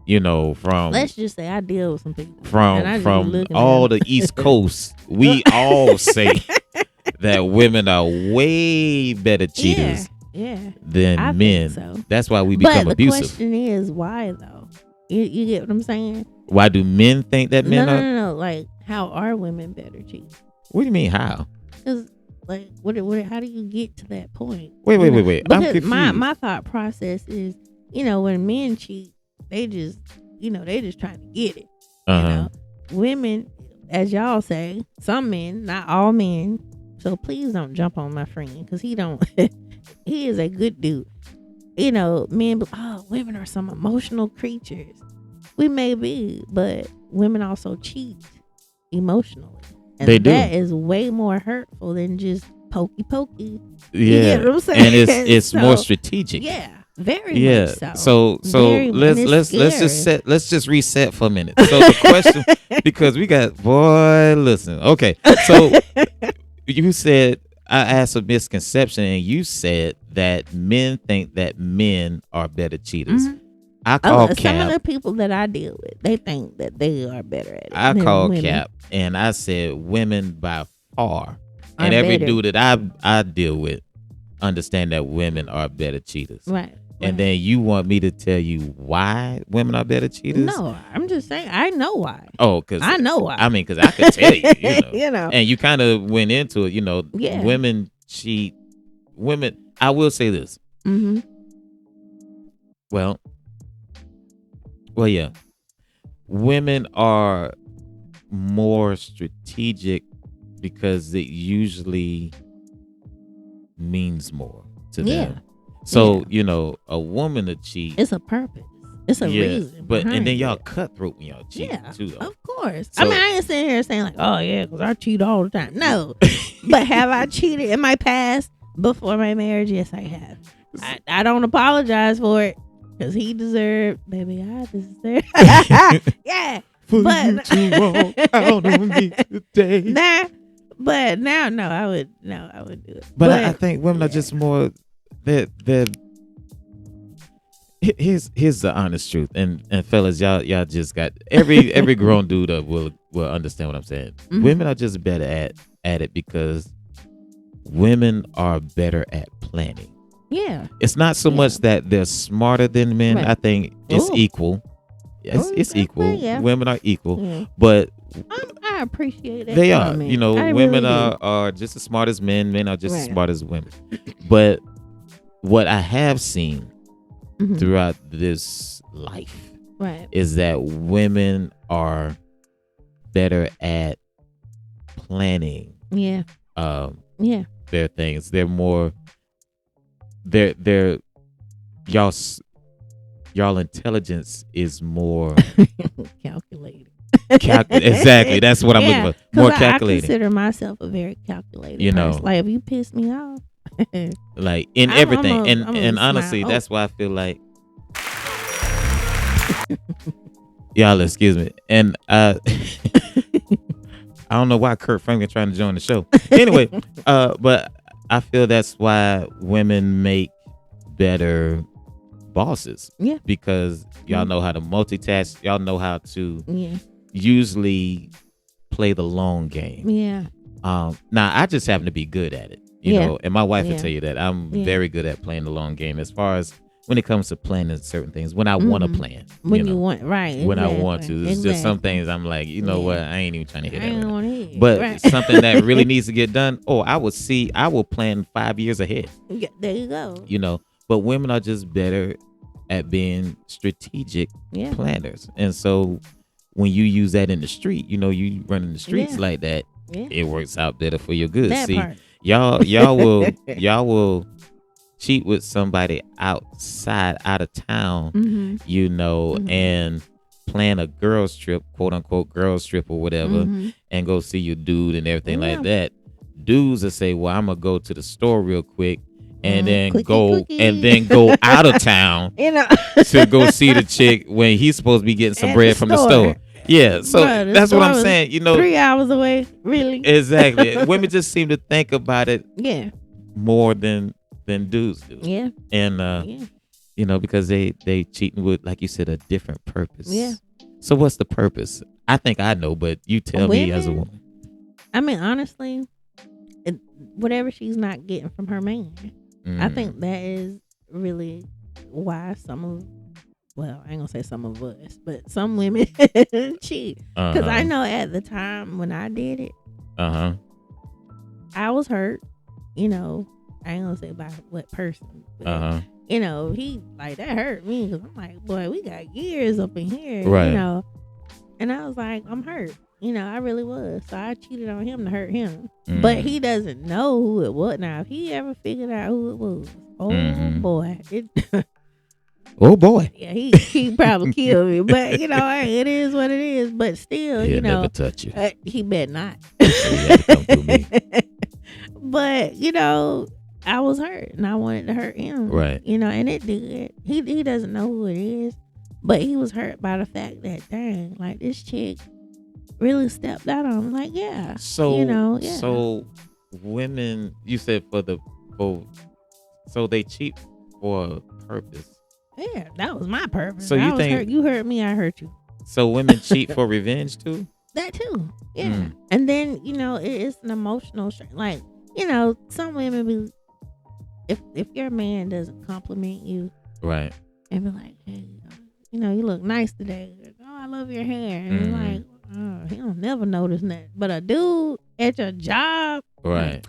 From let's just say I deal with some people from all the East Coast, we all say that women are way better cheaters than men. So. That's why we become abusive. But the question is why though? You get what I'm saying? Why do men think that men are? No. Like, how are women better cheaters? What do you mean how? Because like, how do you get to that point? Wait. I'm confused. My thought process is, when men cheat, they just trying to get it. Women, as y'all say, some men, not all men. So please don't jump on my friend because he is a good dude. Men, women are some emotional creatures. We may be, but women also cheat emotionally. And they do. That is way more hurtful than just pokey. Yeah. You get what I'm saying? And it's more strategic. Yeah. Very much so. So let's just reset for a minute. So the question, because we got listen. Okay. So you said I asked a misconception and you said that men think that men are better cheaters. Mm-hmm. I call cap. Some of the people that I deal with, they think that they are better at it. I call women. cap, and I said women by far, and every dude that I deal with understand that women are better cheaters. Right. And then you want me to tell you why women are better cheaters? No, I'm just saying I know why. Oh, because I know why. I mean, because I could tell you, you know. And you kind of went into it, Yeah. Women cheat. Women. I will say this. Mm-hmm. Well, yeah. Women are more strategic because it usually means more to them. So, a woman to cheat. It's a purpose. It's a reason. But and then y'all cutthroat when y'all cheat too. Though. Of course. So, I mean, I ain't sitting here saying like, oh yeah, because I cheat all the time. No. But have I cheated in my past before my marriage? Yes, I have. I don't apologize for it because he deserved, baby, I deserve. Yeah. For you to walk out on me today. But now, no, I would do it. But I think women are just more. They're here's the honest truth, and fellas, y'all just got every grown dude will understand what I'm saying. Mm-hmm. Women are just better at it because women are better at planning. Yeah, it's not so much that they're smarter than men. Right. I think it's equal. It's equal. Yeah. Women are equal, but I appreciate it. They are. Women are just as smart as men. Men are just as smart as women. But what I have seen throughout this life is that women are better at planning. Yeah. Their things. They're more. They're y'all intelligence is more calculated. Exactly. That's what I'm looking for. More calculating. I consider myself a very calculated person. Like if you piss me off. Like in everything. And honestly, that's why I feel like y'all excuse me. And I don't know why Kurt Franklin trying to join the show. Anyway, but I feel that's why women make better bosses. Yeah. Because y'all know how to multitask. Y'all know how to usually play the long game. Yeah. Now I just happen to be good at it. You know, and my wife will tell you that I'm very good at playing the long game as far as when it comes to planning certain things. When I want to plan. When you want, right. When I want to. It's just some things I'm like, you know what, I ain't even trying to hit that right. But something that really needs to get done, I will plan 5 years ahead. Yeah, there you go. But women are just better at being strategic planners. And so when you use that in the street, you run in the streets like that, it works out better for your good. That part. Y'all will cheat with somebody out of town, and plan a girls trip, quote unquote girls trip or whatever, and go see your dude and everything like that. Dudes will say, well, I'm gonna go to the store real quick and then go out of town to go see the chick when he's supposed to be getting some bread from the store. Yeah, so that's what I'm saying. 3 hours away, really. Exactly. Women just seem to think about it more than dudes do. Yeah. And because they cheating with, like you said, a different purpose. Yeah. So what's the purpose? I think I know, but you tell me as a woman. I mean, honestly, whatever she's not getting from her man. I think that is really why I ain't gonna say some of us, but some women cheat. Because I know at the time when I did it, I was hurt. I ain't gonna say by what person, but he like that hurt me because I'm like, boy, we got years up in here, right? And I was like, I'm hurt. I really was. So I cheated on him to hurt him. But he doesn't know who it was. Now, if he ever figured out who it was, boy. Oh, boy. Yeah, he probably killed me. But, it is what it is. But still, He'll never touch you. He better not. So you have to come through me. But, I was hurt and I wanted to hurt him. Right. And it did. He doesn't know who it is. But he was hurt by the fact that, dang, like this chick really stepped out on him. Like, yeah. So, so women, you said for So they cheat for a purpose. Yeah, that was my purpose. So you think you hurt me, I hurt you. So women cheat for revenge too? That too. Yeah. And then, it's an emotional like, some women be, if your man doesn't compliment you, right, and be like, hey, you look nice today. Like, oh, I love your hair. And you're like, oh, he don't never notice that. But a dude at your job, right. Like,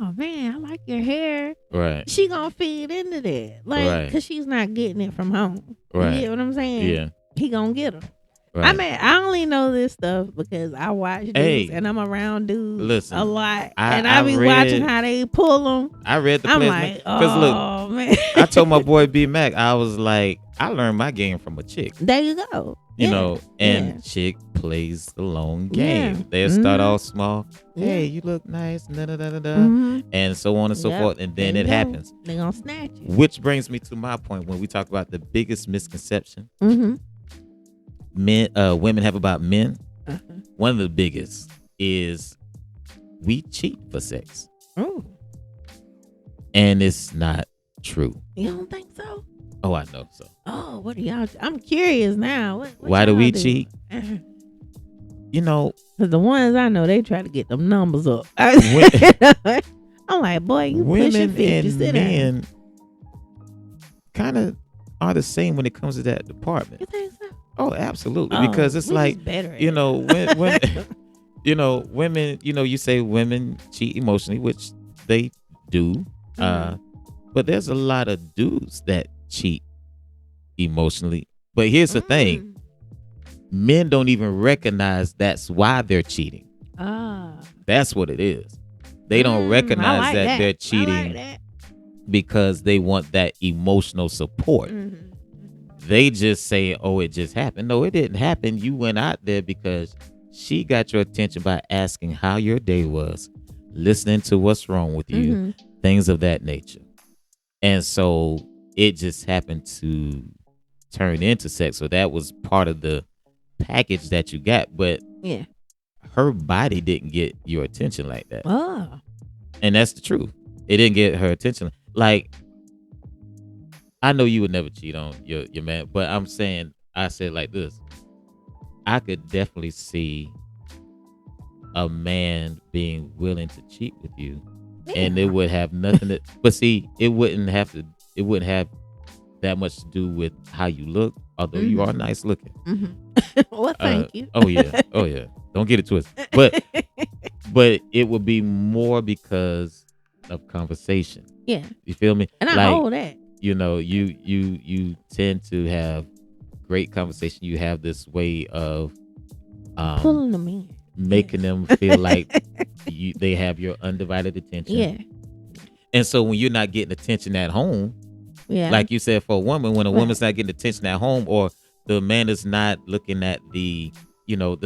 oh man, I like your hair. Right. She gonna feed into that, like, cause she's not getting it from home. Right. You get what I'm saying? Yeah. He gonna get her. Right. I mean, I only know this stuff because I watch dudes and I'm around dudes a lot, and I be watching how they pull them. I read the. I'm like, oh man. I told my boy B Mac, I was like, I learned my game from a chick. There you go. You know, and chick plays the long game. Yeah. They'll start off small. Hey, you look nice, and so on and so forth, and then it happens. They're gonna snatch you. Which brings me to my point when we talk about the biggest misconception women have about men. One of the biggest is we cheat for sex. And it's not true. You don't think so? Oh, I know so. Oh, what are y'all? I'm curious now. What Why do we cheat? You know, the ones I know, they try to get them numbers up. I'm like, boy, you pushing 50. And men kind of are the same when it comes to that department. You think so? Oh, absolutely. Because it's like, when women, you say women cheat emotionally, which they do. But there's a lot of dudes that cheat emotionally. But here's the thing. Men don't even recognize that's why they're cheating. That's what it is. They don't recognize that they're cheating because they want that emotional support. They just say, oh, it just happened. No, it didn't happen. You went out there because she got your attention by asking how your day was, listening to what's wrong with you, things of that nature. And so it just happened to turn into sex. So that was part of the package that you got. But her body didn't get your attention like that. And that's the truth. It didn't get her attention. Like, I know you would never cheat on your man, but I'm saying, I said like this. I could definitely see a man being willing to cheat with you, and it would have nothing to, but see, it wouldn't have that much to do with how you look, although you are nice looking. Well, thank you. Oh yeah. Don't get it twisted. But it would be more because of conversation. Yeah. You feel me? And I hold that. You tend to have great conversation. You have this way of pulling them in, making them feel like they have your undivided attention. Yeah. And so when you're not getting attention at home, like you said, for a woman, when a woman's not getting attention at home, or the man is not looking at the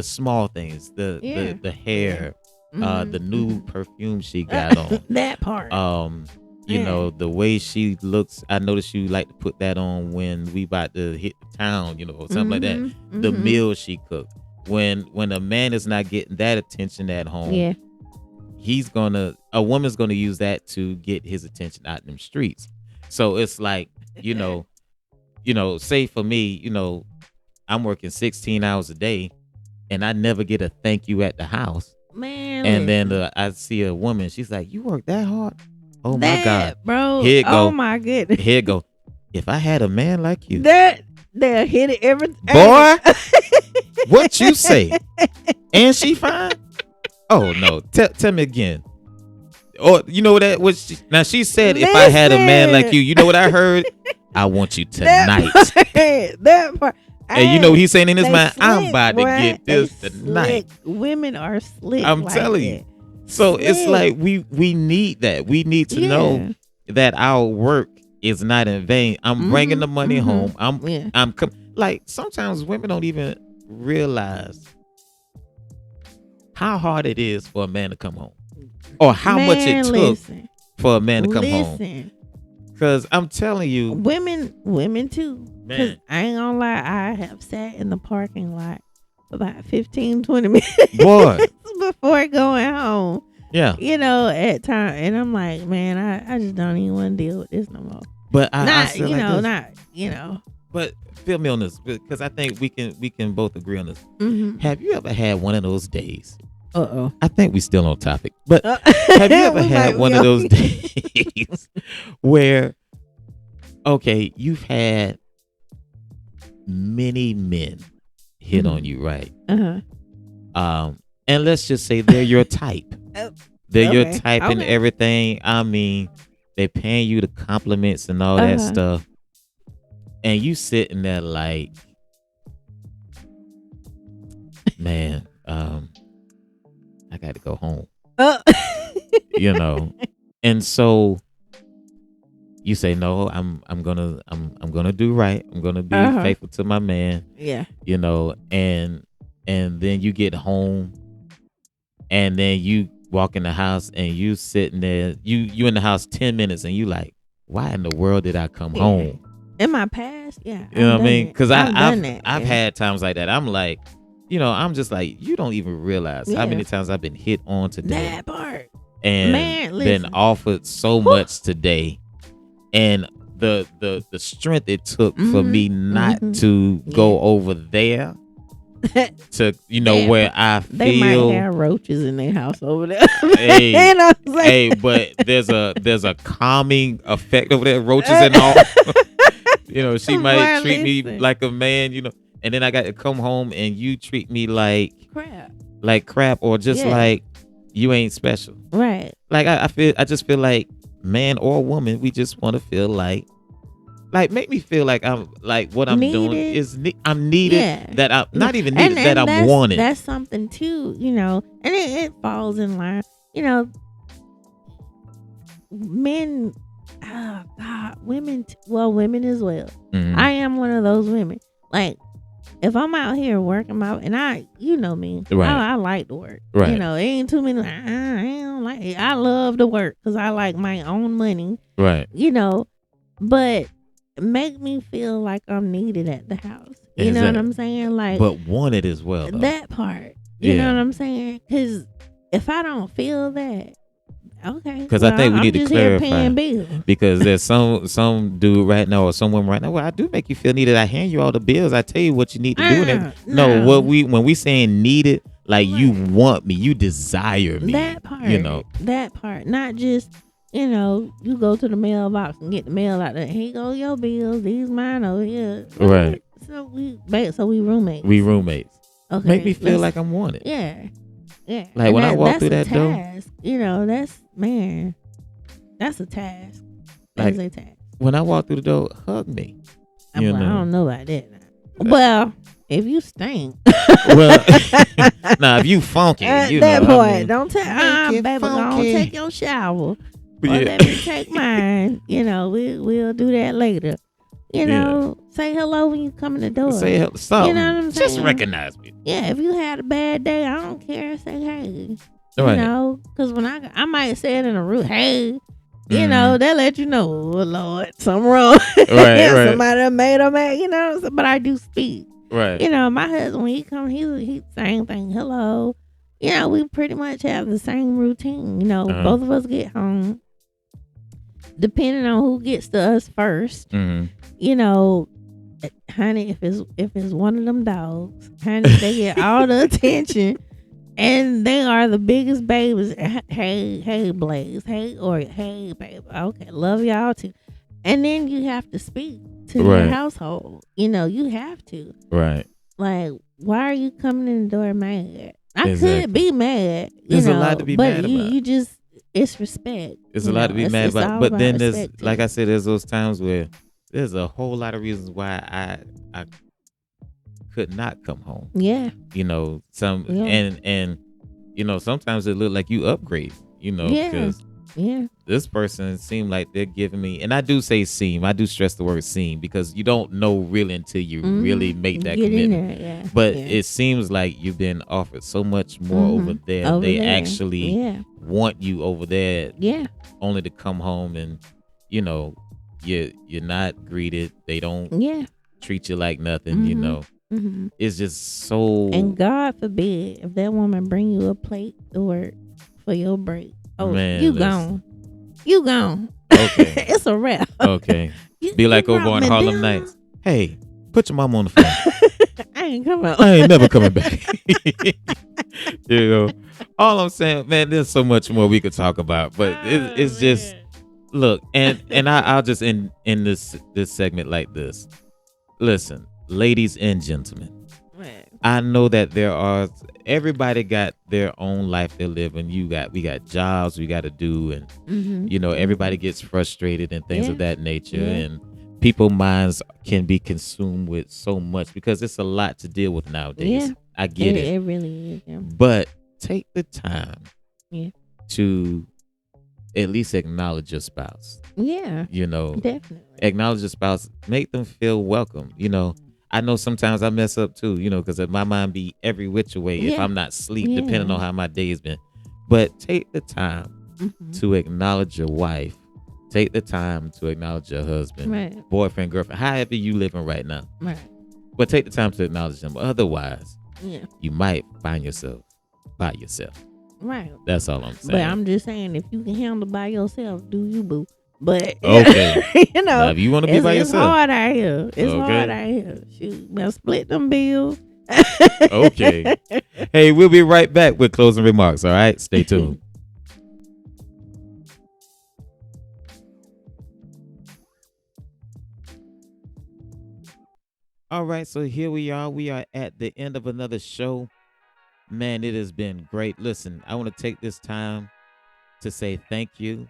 small things, the hair, the new perfume she got on, that part. The way she looks, I noticed you like to put that on when we about to hit the town, something like that. The meal she cooked. When a man is not getting that attention at home, a woman's gonna use that to get his attention out in them streets. So it's like, say for me, I'm working 16 hours a day and I never get a thank you at the house. Man. And then I see a woman, she's like, you work that hard? Oh my God, bro! Here it go. Oh my goodness! Here it go. If I had a man like you, they'll hit it every boy. What you say? And she fine? Oh no! Tell me again. Or you know that was now she said, if I had a man like you, you know what I heard? I want you tonight. That part. And you know what he's saying in his mind? I'm about to get this tonight. Women are slick. I'm telling you. So it's like we need that. We need to know that our work is not in vain. I'm bringing the money home. Like sometimes women don't even realize how hard it is for a man to come home, or how much it took for a man to come home. Because I'm telling you, women too. Man, I ain't gonna lie, I have sat in the parking lot for about 15-20 minutes boy, before going home. Yeah. At time, and I'm like, man, I just don't even want to deal with this no more. But But fill me on this, because I think we can both agree on this. Mm-hmm. Have you ever had one of those days? Uh-oh. I think we still on topic, but have you ever had one of those days where, okay, you've had many men hit on you, right? And let's just say they're your type. They're your type and everything. I mean, they're paying you the compliments and all that stuff. And you sitting there like, man, I got to go home. And so you say, no, I'm gonna do right. I'm gonna be faithful to my man. Yeah. And then you get home, and then you walk in the house, and you sitting there, you in the house 10 minutes, and you like, why in the world did I come home? In my past, yeah. You know what I mean? Because I've had times like that. I'm like, I'm just like, you don't even realize how many times I've been hit on today. That part. And been offered so much today. And the strength it took for me not to go over there to where I feel they might have roaches in their house over there. But there's a calming effect over there, roaches and all. She might treat me like a man, and then I got to come home and you treat me like crap, or just like you ain't special. Right. Like I just feel like, man or woman, we just want to feel like make me feel like I'm like what I'm doing is I'm needed. Yeah. That I'm not even needed, that I'm wanted. That's something too, and it falls in line. Men, oh God, women women as well. Mm-hmm. I am one of those women. Like, if I'm out here working and me, right. I like to work. Right. It ain't too many. I don't like it. I love to work because I like my own money. Right. But make me feel like I'm needed at the house. You know what I'm saying? Like, but wanted as well. Though. That part. You know what I'm saying? Because if I don't feel that. Okay. Because I think we need to clarify, because there's some dude right now or some woman right now. Well, I do make you feel needed. I hand you all the bills. I tell you what you need to do. No, when we saying needed, like you want me, you desire me. That part. That part. Not just you go to the mailbox and get the mail out there. Here go your bills. These mine over here. Right. So we roommates. We roommates. Okay. Make me feel like I'm wanted. Yeah. Yeah. Like when I walk through that door. That's a task. Like, that's a task. When I walk through the door, hug me. I don't know about that. Well, if you stink. Well, if you funky. That point. Don't baby, don't take your shower. Or let me take mine. We'll do that later. Say hello when you come in the door. Say something. You know what I'm saying? Just recognize me. Yeah, if you had a bad day, I don't care. Say hey. Right. Because when I might say it in a room, hey, they'll let you know, oh Lord, something wrong. Right. Somebody made them mad, but I do speak. Right. My husband, when he comes, he same thing. Hello. We pretty much have the same routine. Both of us get home. Depending on who gets to us first, honey, if it's one of them dogs, honey, they get all the attention. And they are the biggest babies. Hey, Blaze. Hey, Ori. Hey, baby. Okay, love y'all too. And then you have to speak to your household. You have to. Right. Like, why are you coming in the door mad? I could be mad. There's a lot to be mad about. You just, it's respect. There's a lot to be mad about. But then there's, like I said, there's those times where there's a whole lot of reasons why I could not come home. Yeah. And sometimes it look like you upgrade, because this person seemed like they're giving me, and I do say seem, I do stress the word seem, because you don't know really until you really make that commitment. But it seems like you've been offered so much more over there. They actually want you over there. Yeah. Only to come home and, you're not greeted. They don't treat you like nothing, It's just so. And God forbid if that woman bring you a plate to work for your break. Oh, Man, you listen. gone. You gone. Okay. It's a wrap. Okay. Be like over on Harlem Nights. Hey, put your mama on the phone. I ain't coming. I ain't never coming back. You know, all I'm saying, man, there's so much more we could talk about, but it's just look, and I'll just end this segment like this. Listen, ladies and gentlemen, I know that everybody got their own life they're living. We got jobs we got to do, and you know, everybody gets frustrated and things of that nature, and people's minds can be consumed with so much because it's a lot to deal with nowadays. I get it. It really is. Yeah. But take the time to at least acknowledge your spouse. Yeah. You know, definitely acknowledge your spouse. Make them feel welcome. You know, I know sometimes I mess up too, you know, because my mind be every which way if I'm not asleep, depending on how my day has been. But take the time to acknowledge your wife. Take the time to acknowledge your husband, boyfriend, girlfriend, however you living right now. Right. But take the time to acknowledge them. Otherwise, you might find yourself by yourself. Right. That's all I'm saying. But I'm just saying, if you can handle by yourself, do you, boo? But okay, you know, now, if you want to be by yourself, it's hard out here. It's hard out here. Shoot, better split them bills. Okay. Hey, we'll be right back with closing remarks. All right, stay tuned. All right, so here we are. We are at the end of another show. Man, it has been great. Listen, I want to take this time to say thank you.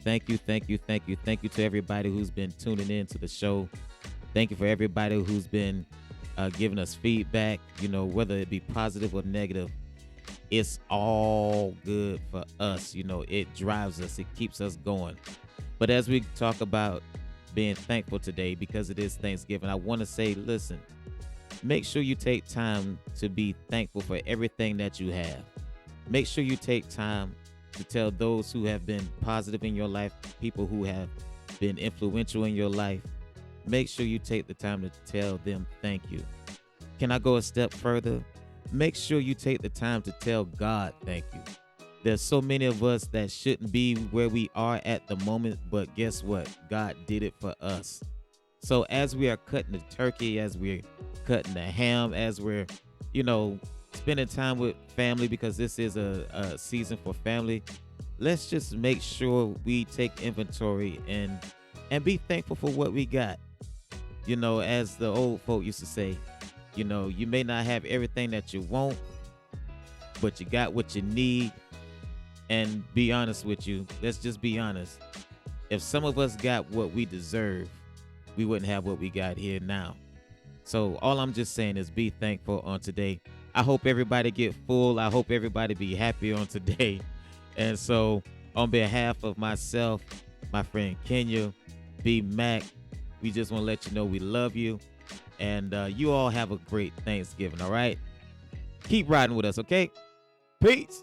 Thank you to everybody who's been tuning in to the show. Thank you for everybody who's been giving us feedback, you know, whether it be positive or negative. It's all good for us. You know, it drives us. It keeps us going. But as we talk about being thankful today, because it is Thanksgiving, I want to say, listen, make sure you take time to be thankful for everything that you have. Make sure you take time to tell those who have been positive in your life, people who have been influential in your life. Make sure you take the time to tell them thank you. Can I go a step further? Make sure you take the time to tell God thank you. There's so many of us that shouldn't be where we are at the moment, but guess what? God did it for us. So as we are cutting the turkey, as we're cutting the ham, as we're, you know, spending time with family, because this is a season for family, let's just make sure we take inventory and be thankful for what we got. You know, as the old folk used to say, you know, you may not have everything that you want, but you got what you need. And be honest with you, let's just be honest. If some of us got what we deserve, we wouldn't have what we got here now. So all I'm just saying is be thankful on today. I hope everybody get full. I hope everybody be happy on today. And so on behalf of myself, my friend Kenya, B Mac, we just want to let you know we love you. And you all have a great Thanksgiving, all right? Keep riding with us, okay? Peace.